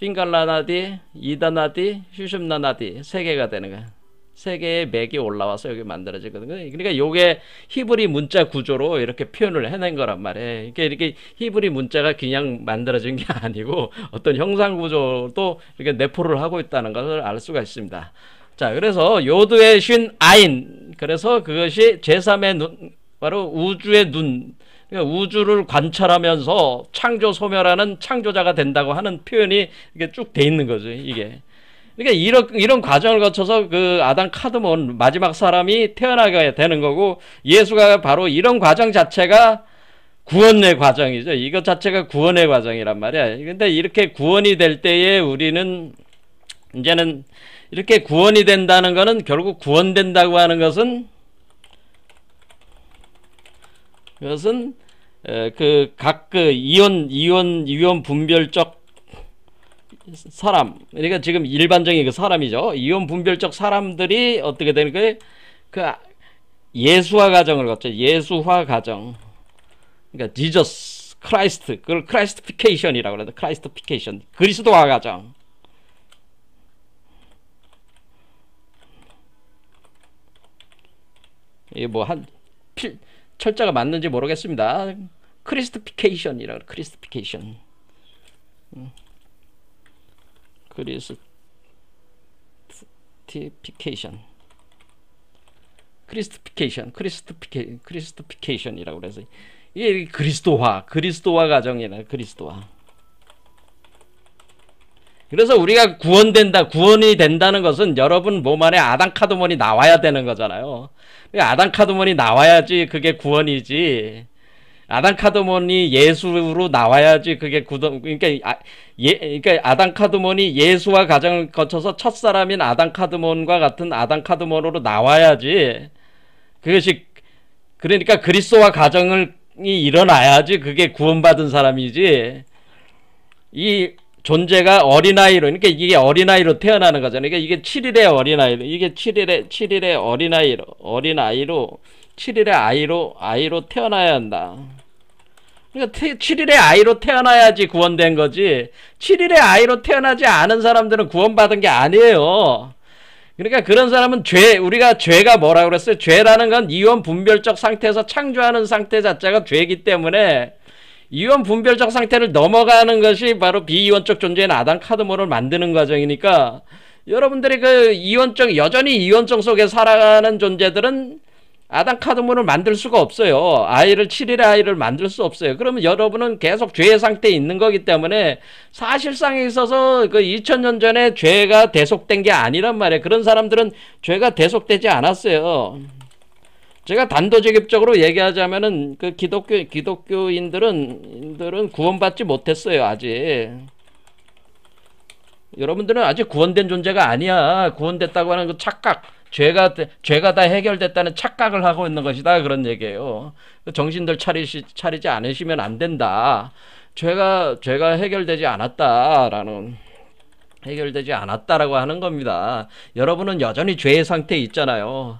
핑갈라나디, 이다나디, 휴심나나디 세 개가 되는 거야. 세 개의 맥이 올라와서 여기 만들어지거든요. 그러니까 요게 히브리 문자 구조로 이렇게 표현을 해낸 거란 말이에요. 이렇게 히브리 문자가 그냥 만들어진 게 아니고 어떤 형상 구조도 이렇게 내포를 하고 있다는 것을 알 수가 있습니다. 자, 그래서 요드의 쉰 아인. 그래서 그것이 제3의 눈, 바로 우주의 눈. 그러니까 우주를 관찰하면서 창조 소멸하는 창조자가 된다고 하는 표현이 이게 쭉 돼 있는 거죠. 이게. 그러니까 이런 과정을 거쳐서 그 아담 카드몬 마지막 사람이 태어나게 되는 거고 예수가 바로 이런 과정 자체가 구원의 과정이죠. 이것 자체가 구원의 과정이란 말이야. 근데 이렇게 구원이 될 때에 우리는 이제는 이렇게 구원이 된다는 것은 결국 구원된다고 하는 것은 각 이온 분별적 사람, 그러니까 지금 일반적인 그 사람이죠. 이온 분별적 사람들이 어떻게 되는 거예요? 그 예수화 과정을 거쳐. 예수화 과정. 그러니까 지저스 크라이스트, 그걸 크라이스티피케이션이라고 그러는데 크라이스티피케이션, 그리스도화 과정. 이게 뭐 철자가 맞는지 모르겠습니다. 크리스티피케이션이라고 그래. 크리스티피케이션. 크리스티피케이션이라고 그래서 이게 그리스도화 과정이라. 그리스도화. 그래서 우리가 구원이 된다는 것은 여러분 몸 안에 아담 카드몬이 나와야 되는 거잖아요. 아담 카드몬이 나와야지 그게 구원이지. 아담 카드몬이 예수로 나와야지 그게 그러니까 아담 카드몬이 예수와 과정을 거쳐서 첫 사람인 아담 카드몬과 같은 아담 카드몬으로 나와야지 그것이 그러니까 그리스도와 과정이 일어나야지 그게 구원받은 사람이지. 이 존재가 어린아이로, 그러니까 이게 어린아이로 태어나는 거잖아요. 그러니까 이게 7일의 어린아이로, 이게 7일의 어린아이로 7일의 아이로 태어나야 한다. 그러니까 7일의 아이로 태어나야지 구원된 거지. 7일의 아이로 태어나지 않은 사람들은 구원받은 게 아니에요. 그러니까 그런 사람은 우리가 죄가 뭐라고 그랬어요? 죄라는 건 이원 분별적 상태에서 창조하는 상태 자체가 죄이기 때문에 이원 분별적 상태를 넘어가는 것이 바로 비이원적 존재인 아담 카드몬을 만드는 과정이니까 여러분들이 여전히 이원적 속에 살아가는 존재들은 아담 카드몬을 만들 수가 없어요. 아이를 7일의 아이를 만들 수 없어요. 그러면 여러분은 계속 죄의 상태에 있는 거기 때문에 사실상에 있어서 그 2000년 전에 죄가 대속된 게 아니란 말이에요. 그런 사람들은 죄가 대속되지 않았어요. 제가 단도직입적으로 얘기하자면은 그 기독교인들은 구원받지 못했어요. 아직. 여러분들은 아직 구원된 존재가 아니야. 구원됐다고 하는 그 착각. 죄가 다 해결됐다는 착각을 하고 있는 것이다. 그런 얘기예요. 정신들 차리지 않으시면 안 된다. 죄가 해결되지 않았다라고 하는 겁니다. 여러분은 여전히 죄의 상태에 있잖아요.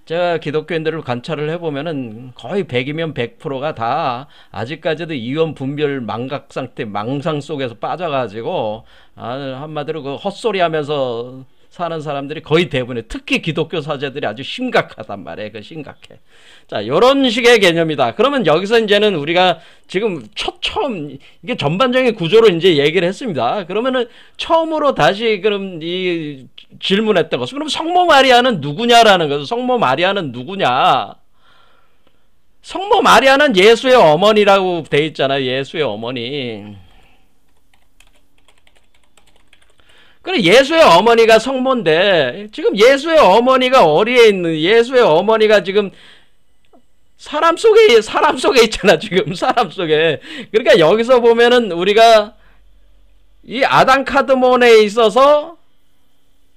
제가 기독교인들을 관찰을 해보면은 거의 100이면 100%가 다 아직까지도 이원 분별 망각 상태, 망상 속에서 빠져가지고 한마디로 그 헛소리 하면서 사는 사람들이 거의 대부분에, 특히 기독교 사제들이 아주 심각하단 말이에요. 그 심각해. 자, 요런 식의 개념이다. 그러면 여기서 이제는 우리가 지금 처음 이게 전반적인 구조로 이제 얘기를 했습니다. 그러면은 처음으로 다시 그럼 이 질문했던 것은, 그럼 성모 마리아는 누구냐라는 거죠. 성모 마리아는 누구냐? 성모 마리아는 예수의 어머니라고 돼 있잖아요. 예수의 어머니. 그래, 예수의 어머니가 성모인데, 지금 예수의 어머니가 어디에 있는, 예수의 어머니가 지금 사람 속에 있잖아, 지금. 사람 속에. 그러니까 여기서 보면은 우리가 이 아담 카드몬에 있어서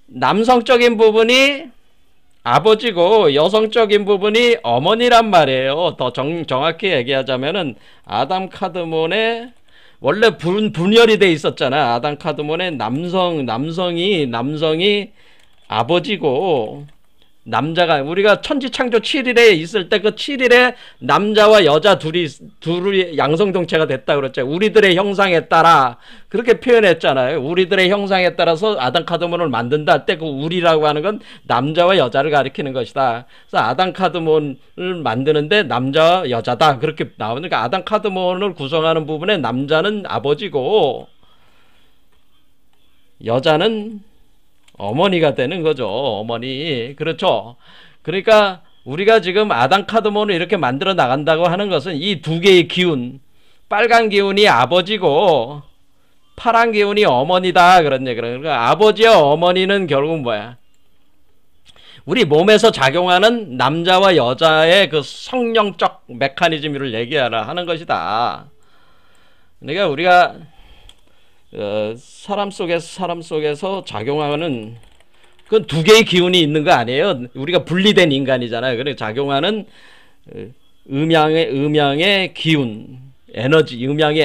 남성적인 부분이 아버지고 여성적인 부분이 어머니란 말이에요. 더 정확히 얘기하자면은 아담 카드몬의 원래 분열이 돼 있었잖아. 아담 카드몬의 남성이 아버지고, 남자가, 우리가 천지창조 7일에 있을 때 그 7일에 남자와 여자 둘이 양성동체가 됐다 그랬죠. 우리들의 형상에 따라 그렇게 표현했잖아요. 우리들의 형상에 따라서 아담 카드몬을 만든다 할 때 그 우리라고 하는 건 남자와 여자를 가리키는 것이다. 그래서 아담 카드몬을 만드는데 남자와 여자다 그렇게 나오니까, 아담 카드몬을 구성하는 부분에 남자는 아버지고 여자는 어머니가 되는 거죠. 어머니. 그렇죠. 그러니까 우리가 지금 아담 카드몬을 이렇게 만들어 나간다고 하는 것은 이 두 개의 기운, 빨간 기운이 아버지고 파란 기운이 어머니다 그런 얘기를. 그러니까 아버지와 어머니는 결국은 뭐야? 우리 몸에서 작용하는 남자와 여자의 그 성령적 메커니즘을 얘기하는 것이다. 그러니까 우리가 사람 속에서 작용하는 그 두 개의 기운이 있는 거 아니에요. 우리가 분리된 인간이잖아요. 그래 작용하는 음양의 기운, 에너지, 음양의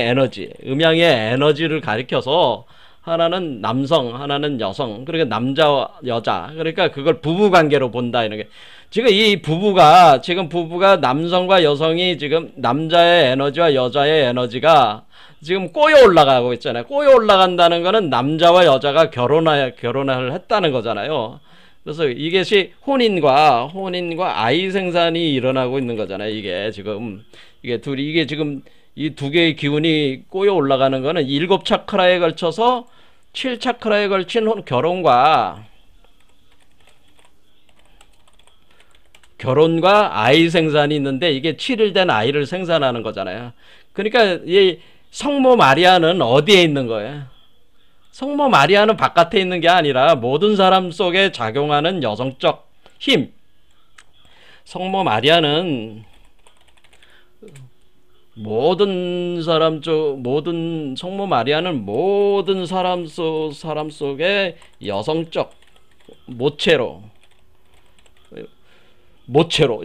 에너지를 가리켜서 하나는 남성, 하나는 여성. 그러니까 남자와 여자. 그러니까 그걸 부부 관계로 본다 이런 게. 지금 부부가 남성과 여성이 지금 남자의 에너지와 여자의 에너지가 지금 꼬여 올라가고 있잖아요. 꼬여 올라간다는 거는 남자와 여자가 결혼을 했다는 거잖아요. 그래서 이것이 혼인과 아이 생산이 일어나고 있는 거잖아요. 이게 지금 이 두 개의 기운이 꼬여 올라가는 거는 7차크라에 걸쳐서 7차크라에 걸친 결혼과 아이 생산이 있는데, 이게 7일 된 아이를 생산하는 거잖아요. 그러니까 이 성모 마리아는 어디에 있는 거예요? 성모 마리아는 바깥에 있는 게 아니라 모든 사람 속에 작용하는 여성적 힘. 성모 마리아는 성모 마리아는 모든 사람 속에 여성적 모체로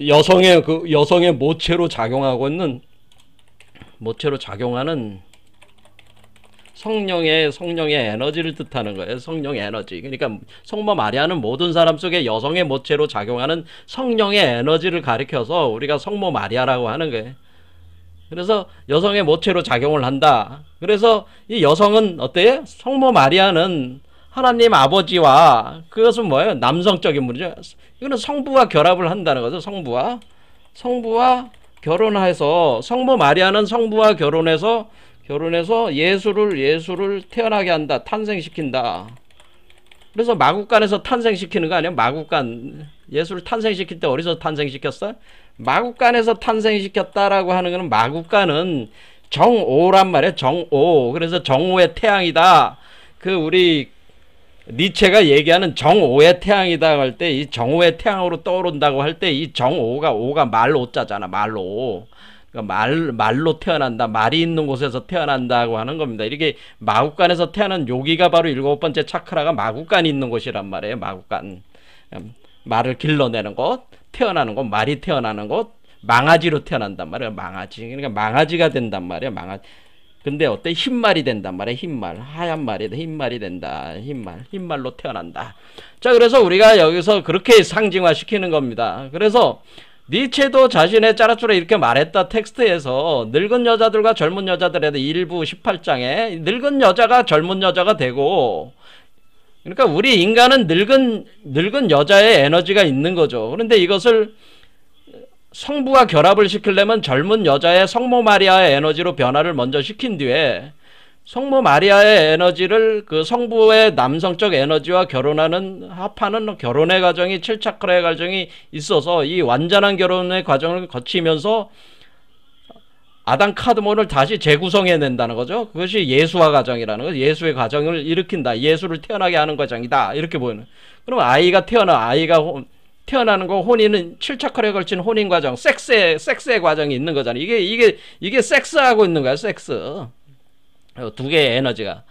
여성의 모체로 작용하는 성령의 에너지를 뜻하는 거예요. 성령의 에너지. 그러니까 성모 마리아는 모든 사람 속에 여성의 모체로 작용하는 성령의 에너지를 가리켜서 우리가 성모 마리아라고 하는 거예요. 그래서 여성의 모체로 작용을 한다. 그래서 이 여성은 어때요? 성모 마리아는 하나님 아버지와, 그것은 뭐예요? 남성적인 분이죠. 이거는 성부와 결합을 한다는 거죠. 성부와 결혼해서, 성모 마리아는 성부와 결혼해서 예수를 태어나게 한다. 탄생시킨다. 그래서 마국간에서 탄생시키는 거 아니야? 마국간. 예수를 탄생시킬 때 어디서 탄생시켰어? 마국간에서 탄생시켰다라고 하는 거는, 마국간은 정오란 말이야. 정오. 그래서 정오의 태양이다. 그 우리 니체가 얘기하는 정오의 태양이다 할 때, 이 정오의 태양으로 떠오른다고 할 때, 이 정오가, 오가 말오자잖아. 말로. 그러니까 말로 태어난다. 말이 있는 곳에서 태어난다고 하는 겁니다. 이렇게 마국간에서 태어난 요기가 바로 7번째 차크라가 마국간이 있는 곳이란 말이에요. 마국간. 말을 길러내는 곳, 태어나는 곳, 말이 태어나는 곳, 망아지로 태어난단 말이에요. 망아지. 그러니까 망아지가 된단 말이에요. 망아지. 근데 어때? 흰말이 된단 말이에요. 흰말. 하얀 말이 흰말이 된다. 흰말로 태어난다. 자, 그래서 우리가 여기서 그렇게 상징화시키는 겁니다. 그래서 니체도 자신의 짜라쭈라 이렇게 말했다. 텍스트에서 늙은 여자들과 젊은 여자들에 대해 일부 18장에 늙은 여자가 젊은 여자가 되고, 그러니까 우리 인간은 늙은 여자의 에너지가 있는 거죠. 그런데 이것을 성부와 결합을 시키려면 젊은 여자의 성모 마리아의 에너지로 변화를 먼저 시킨 뒤에, 성모 마리아의 에너지를 그 성부의 남성적 에너지와 합하는 결혼의 과정이 7차크라의 과정이 있어서, 이 완전한 결혼의 과정을 거치면서 아담 카드몬을 다시 재구성해낸다는 거죠. 그것이 예수화 과정이라는 거죠. 예수의 과정을 일으킨다. 예수를 태어나게 하는 과정이다. 이렇게 보이는. 그럼 아이가 태어나는 거, 혼인은 7차크라에 걸친 혼인 과정, 섹스의 과정이 있는 거잖아요. 이게 섹스하고 있는 거야. 섹스. 두 개의 에너지가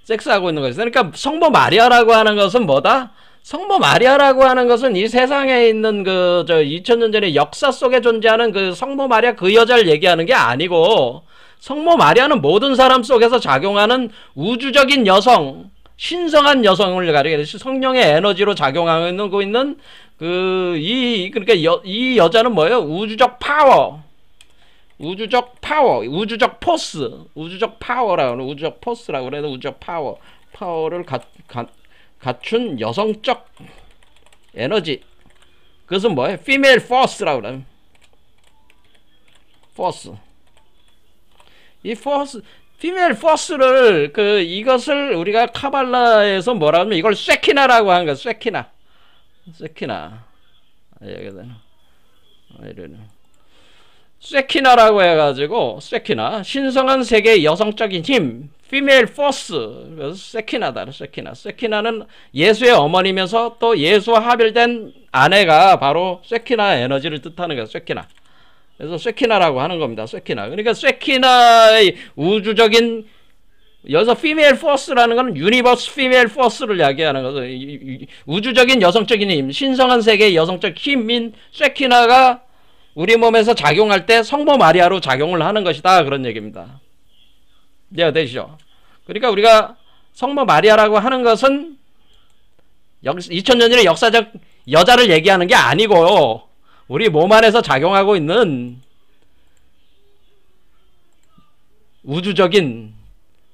섹스하고 있는 거죠. 그러니까 성모 마리아라고 하는 것은 뭐다? 성모 마리아라고 하는 것은 이 세상에 있는 2000년 전의 역사 속에 존재하는 그 성모 마리아 그 여자를 얘기하는 게 아니고, 성모 마리아는 모든 사람 속에서 작용하는 우주적인 여성, 신성한 여성을 가리게 성령의 에너지로 작용하고 있는 그러니까 이 여자는 뭐예요? 우주적 파워, 우주적 포스, 우주적 파워라고 하는, 우주적 포스라고 그래도 우주적 파워를 갖춘 여성적 에너지. 그것은 뭐예요? female force라고 그래요. force. 이 female force를 이것을 우리가 카발라에서 뭐라 하면 이걸 쇠키나라고 하는 거야. 쇠키나. 쇠키나라고 해가지고, 쇠키나, 신성한 세계의 여성적인 힘, female force. 그래서 쇠키나다. 쇠키나는 예수의 어머니면서 또 예수와 합일된 아내가 바로 쇠키나 에너지를 뜻하는 거야. 쇠키나. 그래서 쇠키나라고 하는 겁니다. 쇠키나. 그러니까 쇠키나의 우주적인, 여기서 female force라는 건 universe female force를 이야기하는 거죠. 우주적인 여성적인 힘, 신성한 세계의 여성적 힘인 쇠키나가 우리 몸에서 작용할 때 성모 마리아로 작용을 하는 것이다. 그런 얘기입니다. 이해가 되시죠? 그러니까 우리가 성모 마리아라고 하는 것은 2000년 전의 역사적 여자를 얘기하는 게 아니고, 우리 몸 안에서 작용하고 있는 우주적인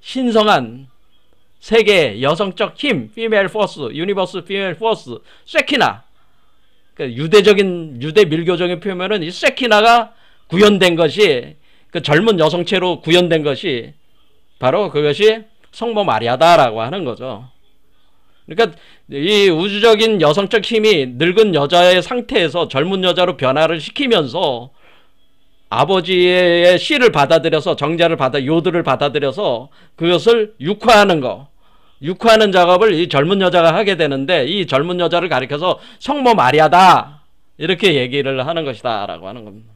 신성한 세계 여성적 힘, female force, universe female force, 쇠키나. 유대 밀교적인 표현은 이 쇠키나가 구현된 것이, 그 젊은 여성체로 구현된 것이 바로 그것이 성모 마리아다라고 하는 거죠. 그러니까 이 우주적인 여성적 힘이 늙은 여자의 상태에서 젊은 여자로 변화를 시키면서 아버지의 씨를 받아들여서, 요드를 받아들여서 그것을 육화하는 작업을 이 젊은 여자가 하게 되는데, 이 젊은 여자를 가리켜서 성모 마리아다 이렇게 얘기를 하는 것이다 라고 하는 겁니다.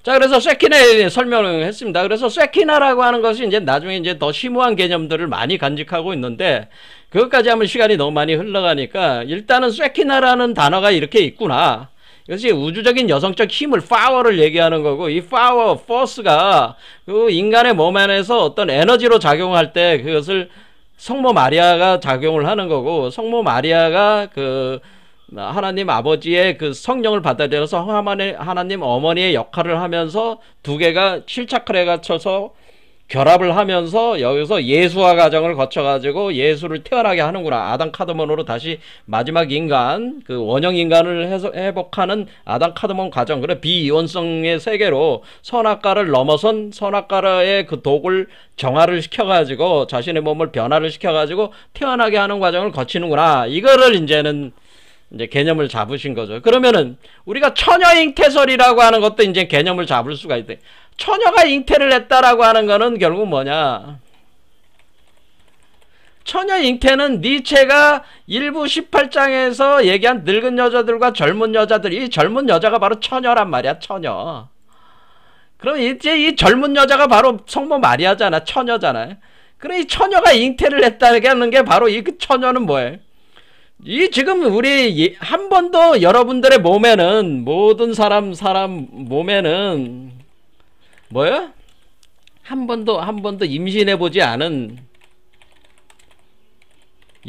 자, 그래서 쇠키나에 설명을 했습니다. 그래서 쇠키나라고 하는 것이 이제 나중에 이제 더 심오한 개념들을 많이 간직하고 있는데, 그것까지 하면 시간이 너무 많이 흘러가니까 일단은 쇠키나라는 단어가 이렇게 있구나. 이것이 우주적인 여성적 힘을, 파워를 얘기하는 거고, 이 파워, 포스가 그 인간의 몸 안에서 어떤 에너지로 작용할 때 그것을 성모 마리아가 작용을 하는 거고, 성모 마리아가 하나님 아버지의 그 성령을 받아들여서 하나님 어머니의 역할을 하면서 두 개가 7차크라에 갇혀서 결합을 하면서 여기서 예수화 과정을 거쳐가지고 예수를 태어나게 하는구나. 아담 카드몬으로 다시 마지막 인간, 그 원형 인간을 회복하는 아담 카드몬 과정. 그래, 비이원성의 세계로 선악과를 넘어선 선악과의 그 독을 정화를 시켜가지고 자신의 몸을 변화를 시켜가지고 태어나게 하는 과정을 거치는구나. 이거를 이제는 이제 개념을 잡으신 거죠. 그러면은 우리가 처녀 잉태설이라고 하는 것도 이제 개념을 잡을 수가 있대. 처녀가 잉태를 했다라고 하는 거는 결국 뭐냐? 처녀 잉태는 니체가 일부 18장에서 얘기한 늙은 여자들과 젊은 여자들, 이 젊은 여자가 바로 처녀란 말이야, 처녀. 그럼 이제 이 젊은 여자가 바로 성모 마리아잖아, 처녀잖아. 그럼 이 처녀가 잉태를 했다는 게 바로 이 그 처녀는 뭐예요? 이 지금 우리 한 번도 여러분들의 몸에는, 모든 사람 몸에는 뭐야? 한 번도 임신해보지 않은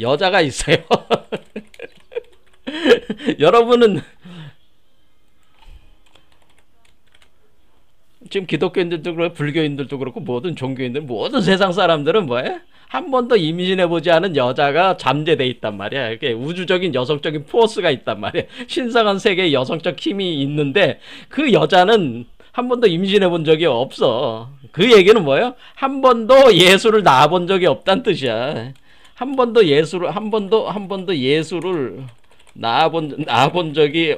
여자가 있어요. 여러분은 지금 기독교인들도 그렇고 불교인들도 그렇고 모든 종교인들, 모든 세상 사람들은 뭐야? 한 번도 임신해보지 않은 여자가 잠재돼 있단 말이야. 이게 우주적인 여성적인 포스가 있단 말이야. 신성한 세계의 여성적 힘이 있는데 그 여자는 한 번도 임신해본 적이 없어. 그 얘기는 뭐예요? 한 번도 예수를 낳아본 적이 없다는 뜻이야. 한 번도 예수를 낳아본 적이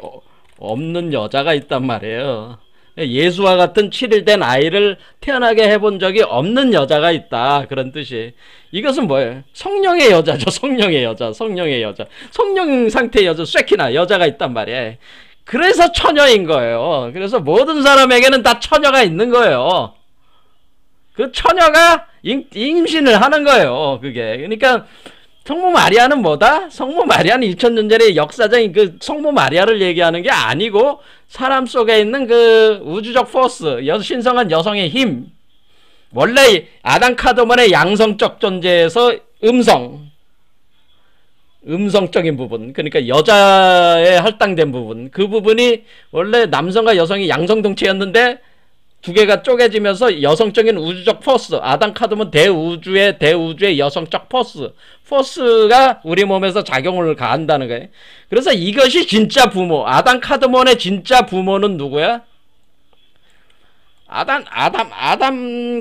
없는 여자가 있단 말이에요. 예수와 같은 7일 된 아이를 태어나게 해본 적이 없는 여자가 있다. 그런 뜻이. 이것은 뭐예요? 성령의 여자죠. 성령의 여자. 성령 상태의 여자, 쇠키나 여자가 있단 말이에요. 그래서 처녀인 거예요. 그래서 모든 사람에게는 다 처녀가 있는 거예요. 그 처녀가 임신을 하는 거예요. 그게. 그러니까 성모 마리아는 뭐다? 성모 마리아는 2000년 전의 역사적인 그 성모 마리아를 얘기하는 게 아니고 사람 속에 있는 그 우주적 포스, 신성한 여성의 힘. 원래 아담 카드몬의 양성적 존재에서 음성적인 부분, 그러니까 여자에 할당된 부분, 그 부분이 원래 남성과 여성이 양성동체였는데 두 개가 쪼개지면서 여성적인 우주적 포스, 아담 카드몬 대우주의 여성적 포스가 우리 몸에서 작용을 가한다는 거예요. 그래서 이것이 진짜 부모, 아담 카드몬의 진짜 부모는 누구야? 아담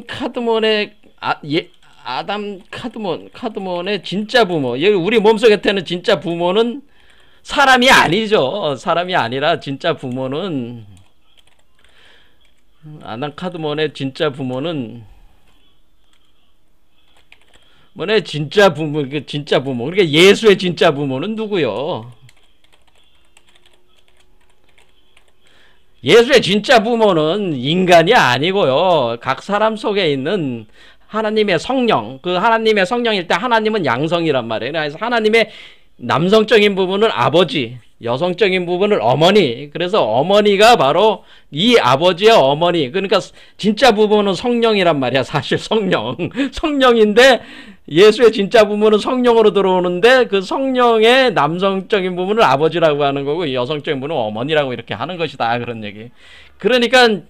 카드몬의 진짜 부모, 우리 몸속에 태는 진짜 부모는 사람이 아니죠. 사람이 아니라 진짜 부모는, 아담 카드몬의 진짜 부모는 뭐네? 진짜 부모. 그러니까 예수의 진짜 부모는 누구요? 예수의 진짜 부모는 인간이 아니고요. 각 사람 속에 있는 하나님의 성령, 그 하나님의 성령일 때 하나님은 양성이란 말이에요. 그래서 하나님의 남성적인 부분은 아버지, 여성적인 부분을 어머니. 그래서 어머니가 바로 이 아버지의 어머니. 그러니까 진짜 부모는 성령이란 말이야. 사실 성령인데 예수의 진짜 부모는 성령으로 들어오는데 그 성령의 남성적인 부분을 아버지라고 하는 거고 여성적인 부분은 어머니라고 이렇게 하는 것이다. 그런 얘기. 그러니까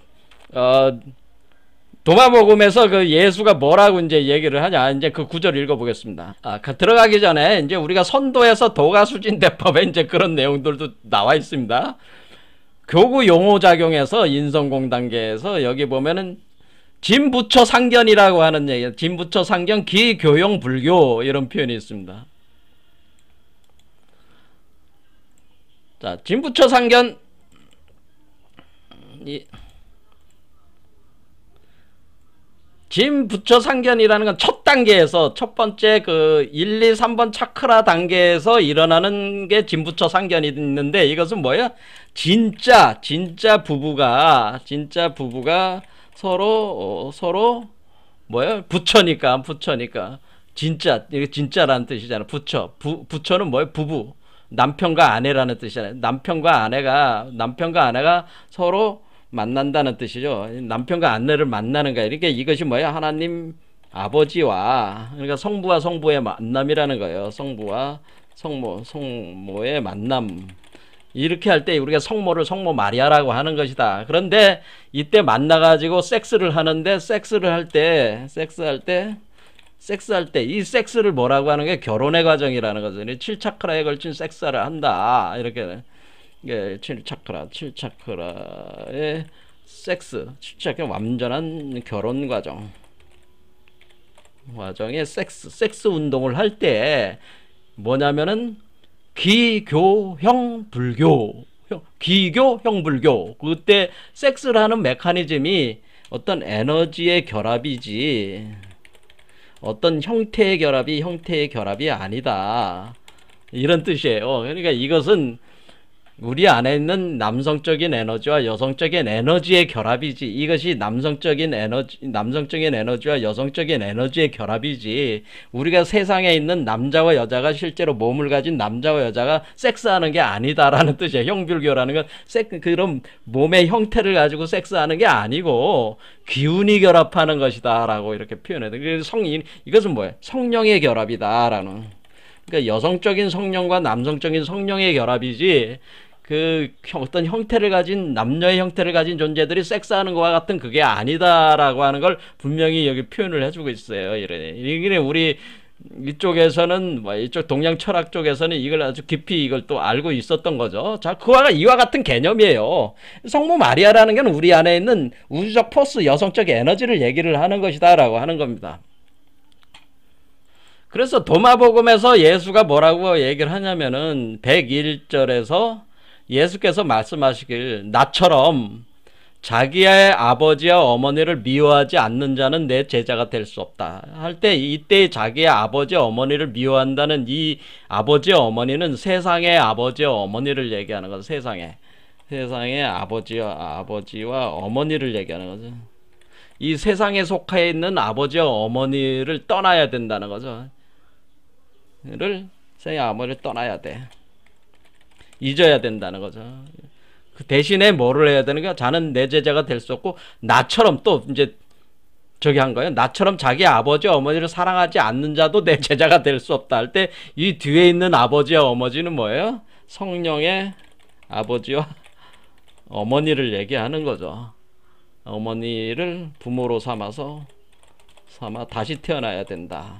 도마복음에서 그 예수가 뭐라고 이제 얘기를 하냐. 이제 그 구절 읽어보겠습니다. 들어가기 전에 이제 우리가 선도에서 도가수진대법에 이제 그런 내용들도 나와 있습니다. 교구 용어작용에서 인성공 단계에서 여기 보면은 진부처 상견이라고 하는 얘기예요. 진부처 상견 기교용 불교 이런 표현이 있습니다. 자, 진부처 상견 진부처 상견이라는 건 첫 단계에서 첫 번째 그 1, 2, 3번 차크라 단계에서 일어나는 게 진부처 상견이 있는데 이것은 뭐야? 진짜 부부가 서로 뭐야? 부처니까 진짜라는 뜻이잖아. 부처는 뭐야? 부부, 남편과 아내라는 뜻이잖아요. 남편과 아내가 서로 만난다는 뜻이죠. 남편과 아내를 만나는 거예요. 그러니까 이것이 뭐야? 하나님 아버지와, 그러니까 성부와 성부의 만남이라는 거예요. 성부와 성모의 만남. 이렇게 할 때 우리가 성모를 성모 마리아라고 하는 것이다. 그런데 이때 만나가지고 섹스를 하는데 섹스할 때 이 섹스를 뭐라고 하는 게 결혼의 과정이라는 거죠. 7차크라에 걸친 섹스를 한다. 이렇게 7차크라의 섹스, 7차크라 완전한 결혼 과정의 섹스 운동을 할 때 뭐냐면은 기교형 불교, 기교형 불교. 그때 섹스를 하는 메커니즘이 어떤 에너지의 결합이지 어떤 형태의 결합이 아니다. 이런 뜻이에요. 그러니까 이것은 우리 안에 있는 남성적인 에너지와 여성적인 에너지의 결합이지, 이것이 남성적인 에너지와 여성적인 에너지의 결합이지, 우리가 세상에 있는 남자와 여자가 실제로 몸을 가진 남자와 여자가 섹스하는 게 아니다라는 뜻이에요. 형불교라는 건 그런 몸의 형태를 가지고 섹스하는 게 아니고 기운이 결합하는 것이다 라고 이렇게 표현해요. 이것은 뭐예요? 성령의 결합이다라는, 그러니까 여성적인 성령과 남성적인 성령의 결합이지, 그 어떤 형태를 가진 남녀의 형태를 가진 존재들이 섹스하는 것과 같은 그게 아니다라고 하는 걸 분명히 여기 표현을 해주고 있어요. 이게 우리 이쪽에서는 이쪽 동양 철학 쪽에서는 이걸 아주 깊이 이걸 또 알고 있었던 거죠. 자, 그와 이와 같은 개념이에요. 성모 마리아라는 건 우리 안에 있는 우주적 포스, 여성적 에너지를 얘기를 하는 것이다라고 하는 겁니다. 그래서 도마복음에서 예수가 뭐라고 얘기를 하냐면은 101절에서 예수께서 말씀하시길 나처럼 자기의 아버지와 어머니를 미워하지 않는 자는 내 제자가 될 수 없다 할 때, 이때 자기의 아버지와 어머니를 미워한다는 이 아버지와 어머니는 세상의 아버지와 어머니를 얘기하는 거죠. 세상의 아버지와 어머니를 얘기하는 거죠. 이 세상에 속해 있는 아버지와 어머니를 떠나야 된다는 거죠. 세상의 아버지를 떠나야 돼. 잊어야 된다는 거죠. 그 대신에 뭐를 해야 되는가? 자는 내 제자가 될 수 없고, 나처럼 또 이제 저기 한 거예요. 나처럼 자기 아버지와 어머니를 사랑하지 않는 자도 내 제자가 될 수 없다 할 때, 이 뒤에 있는 아버지와 어머니는 뭐예요? 성령의 아버지와 어머니를 얘기하는 거죠. 어머니를 부모로 삼아 다시 태어나야 된다.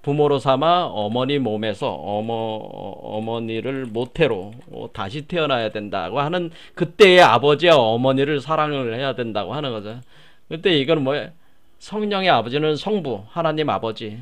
부모로 삼아 어머니 몸에서 어머니를 모태로 다시 태어나야 된다고 하는, 그때의 아버지와 어머니를 사랑을 해야 된다고 하는 거죠. 그때 이건 뭐예요? 성령의 아버지는 성부, 하나님 아버지,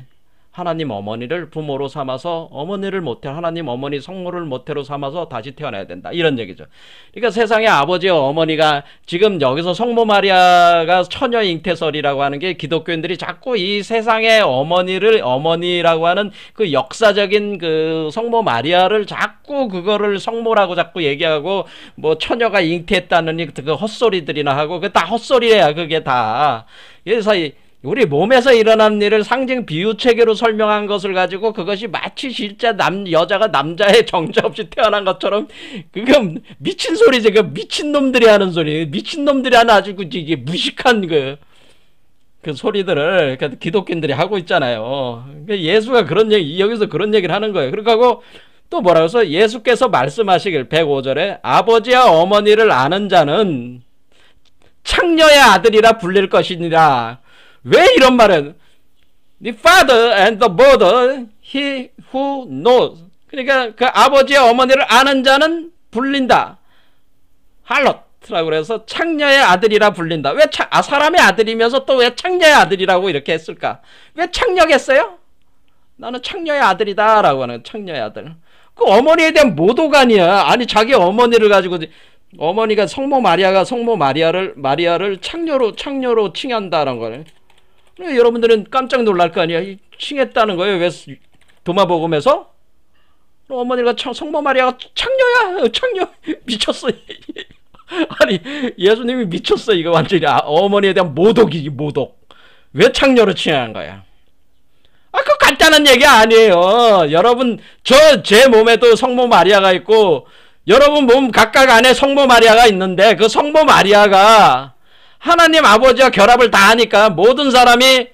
하나님 어머니를 부모로 삼아서 어머니를 모태, 하나님 어머니 성모를 모태로 삼아서 다시 태어나야 된다, 이런 얘기죠. 그러니까 세상의 아버지와 어머니가, 지금 여기서 성모 마리아가 처녀 잉태설이라고 하는 게, 기독교인들이 자꾸 이 세상의 어머니라고 하는 그 역사적인 그 성모 마리아를 자꾸 그거를 성모라고 자꾸 얘기하고, 뭐 처녀가 잉태했다는 그 헛소리들이나 하고, 그게 다 헛소리야, 그게 다. 그래서 우리 몸에서 일어난 일을 상징 비유 체계로 설명한 것을 가지고, 그것이 마치 진짜 여자가 남자의 정자 없이 태어난 것처럼, 그건 미친 소리지. 그 미친놈들이 하는 소리, 미친놈들이 하는 아주 이게 무식한 그 소리들을 기독교인들이 하고 있잖아요. 예수가 여기서 그런 얘기를 하는 거예요. 그러고 또 뭐라고 해서, 예수께서 말씀하시길 105절에 아버지와 어머니를 아는 자는 창녀의 아들이라 불릴 것이니라. 왜 이런 말은? The father and the mother, he who knows. 그러니까 그 아버지와 어머니를 아는 자는 불린다. 할롯라고 그래서 창녀의 아들이라 불린다. 왜 사람의 아들이면서 또 왜 창녀의 아들이라고 이렇게 했을까? 왜 창녀겠어요? 나는 창녀의 아들이다 라고 하는, 창녀의 아들. 그 어머니에 대한 모독 아니야. 아니, 자기 어머니를 가지고, 어머니가 성모 마리아를 창녀로 칭한다는 거네. 여러분들은 깜짝 놀랄 거 아니야. 칭했다는 거예요. 왜 도마복음에서? 어머니가 성모 마리아가 창녀 미쳤어. 아니, 예수님이 미쳤어. 이거 완전히 어머니에 대한 모독이지, 모독. 왜 창녀로 칭한 거야? 그거 간단한 얘기 아니에요. 여러분, 제 몸에도 성모 마리아가 있고, 여러분 몸 각각 안에 성모 마리아가 있는데, 그 성모 마리아가 하나님 아버지와 결합을 다 하니까 모든 사람이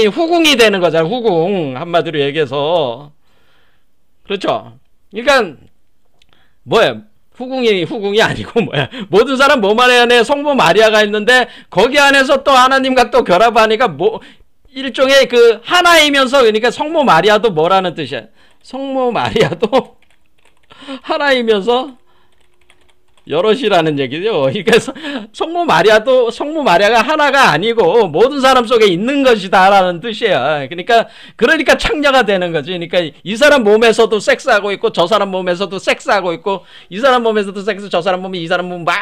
후궁이 되는 거잖아요. 후궁, 한마디로 얘기해서. 그렇죠. 그러니까 뭐야, 후궁이 아니고 뭐야, 모든 사람 몸 안에 성모 마리아가 있는데 거기 안에서 또 하나님과 또 결합하니까 뭐 일종의 그 하나이면서, 그러니까 성모 마리아도 뭐라는 뜻이야? 성모 마리아도 하나이면서 여럿이라는 얘기죠. 그러니까 성모 마리아가 하나가 아니고 모든 사람 속에 있는 것이다라는 뜻이에요. 그러니까 창녀가 되는 거지. 그러니까 이 사람 몸에서도 섹스하고 있고 저 사람 몸에서도 섹스하고 있고, 이 사람 몸에서도 섹스, 저 사람 몸이, 이 사람 몸 막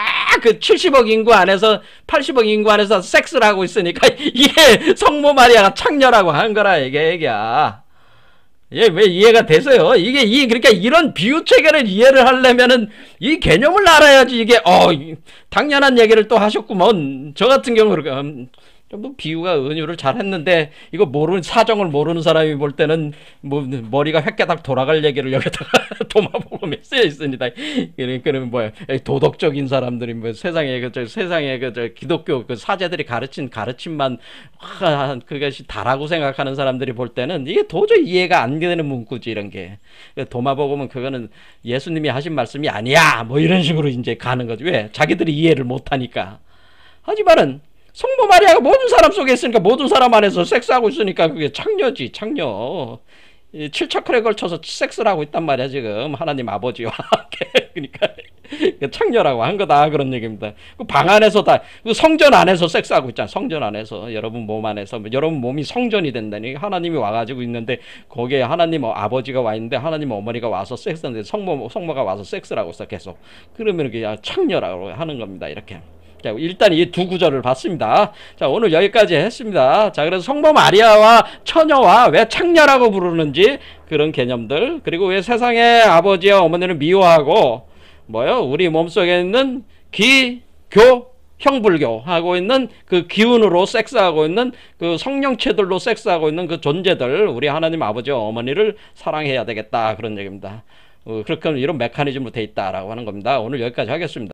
그 70억 인구 안에서 80억 인구 안에서 섹스를 하고 있으니까 이게 성모 마리아가 창녀라고 하는 거라 얘기야. 예, 왜 이해가 되세요? 그러니까 이런 비유 체계를 이해를 하려면은 이 개념을 알아야지. 당연한 얘기를 또 하셨구먼. 저 같은 경우는 뭐 비유가 은유를 잘 했는데, 이거 사정을 모르는 사람이 볼 때는 뭐 머리가 획가닥 돌아갈 얘기를 여기다가 도마복음에 쓰여 있습니다. 그러면 뭐야, 도덕적인 사람들이 뭐 세상에 기독교 그 사제들이 가르친 가르침만 그것이 다라고 생각하는 사람들이 볼 때는 이게 도저히 이해가 안 되는 문구지, 이런 게. 도마복음은 그거는 예수님이 하신 말씀이 아니야, 뭐 이런 식으로 이제 가는 거지. 왜? 자기들이 이해를 못 하니까. 하지만은 성모 마리아가 모든 사람 속에 있으니까, 모든 사람 안에서 섹스하고 있으니까 그게 창녀지, 창녀. 7차클에 걸쳐서 섹스를 하고 있단 말이야, 지금. 하나님 아버지와. 그러니까 창녀라고 한 거다, 그런 얘기입니다. 그 방 안에서 그 성전 안에서 섹스하고 있잖아. 성전 안에서, 여러분 몸 안에서. 여러분 몸이 성전이 된다니. 하나님이 와가지고 있는데 거기에 하나님 아버지가 와 있는데 하나님 어머니가 와서 섹스하는데 성모가 와서 섹스를 하고 있어, 계속. 그러면 그게 창녀라고 하는 겁니다, 이렇게. 자, 일단 이 두 구절을 봤습니다. 자, 오늘 여기까지 했습니다. 자, 그래서 성모 마리아와 처녀와 왜 창녀라고 부르는지, 그런 개념들, 그리고 왜 세상의 아버지와 어머니를 미워하고 우리 몸속에 있는 형불교 하고 있는 그 기운으로 섹스하고 있는 그 성령체들로 섹스하고 있는 그 존재들, 우리 하나님 아버지와 어머니를 사랑해야 되겠다, 그런 얘기입니다. 그렇게 하면 이런 메커니즘으로 돼 있다라고 하는 겁니다. 오늘 여기까지 하겠습니다.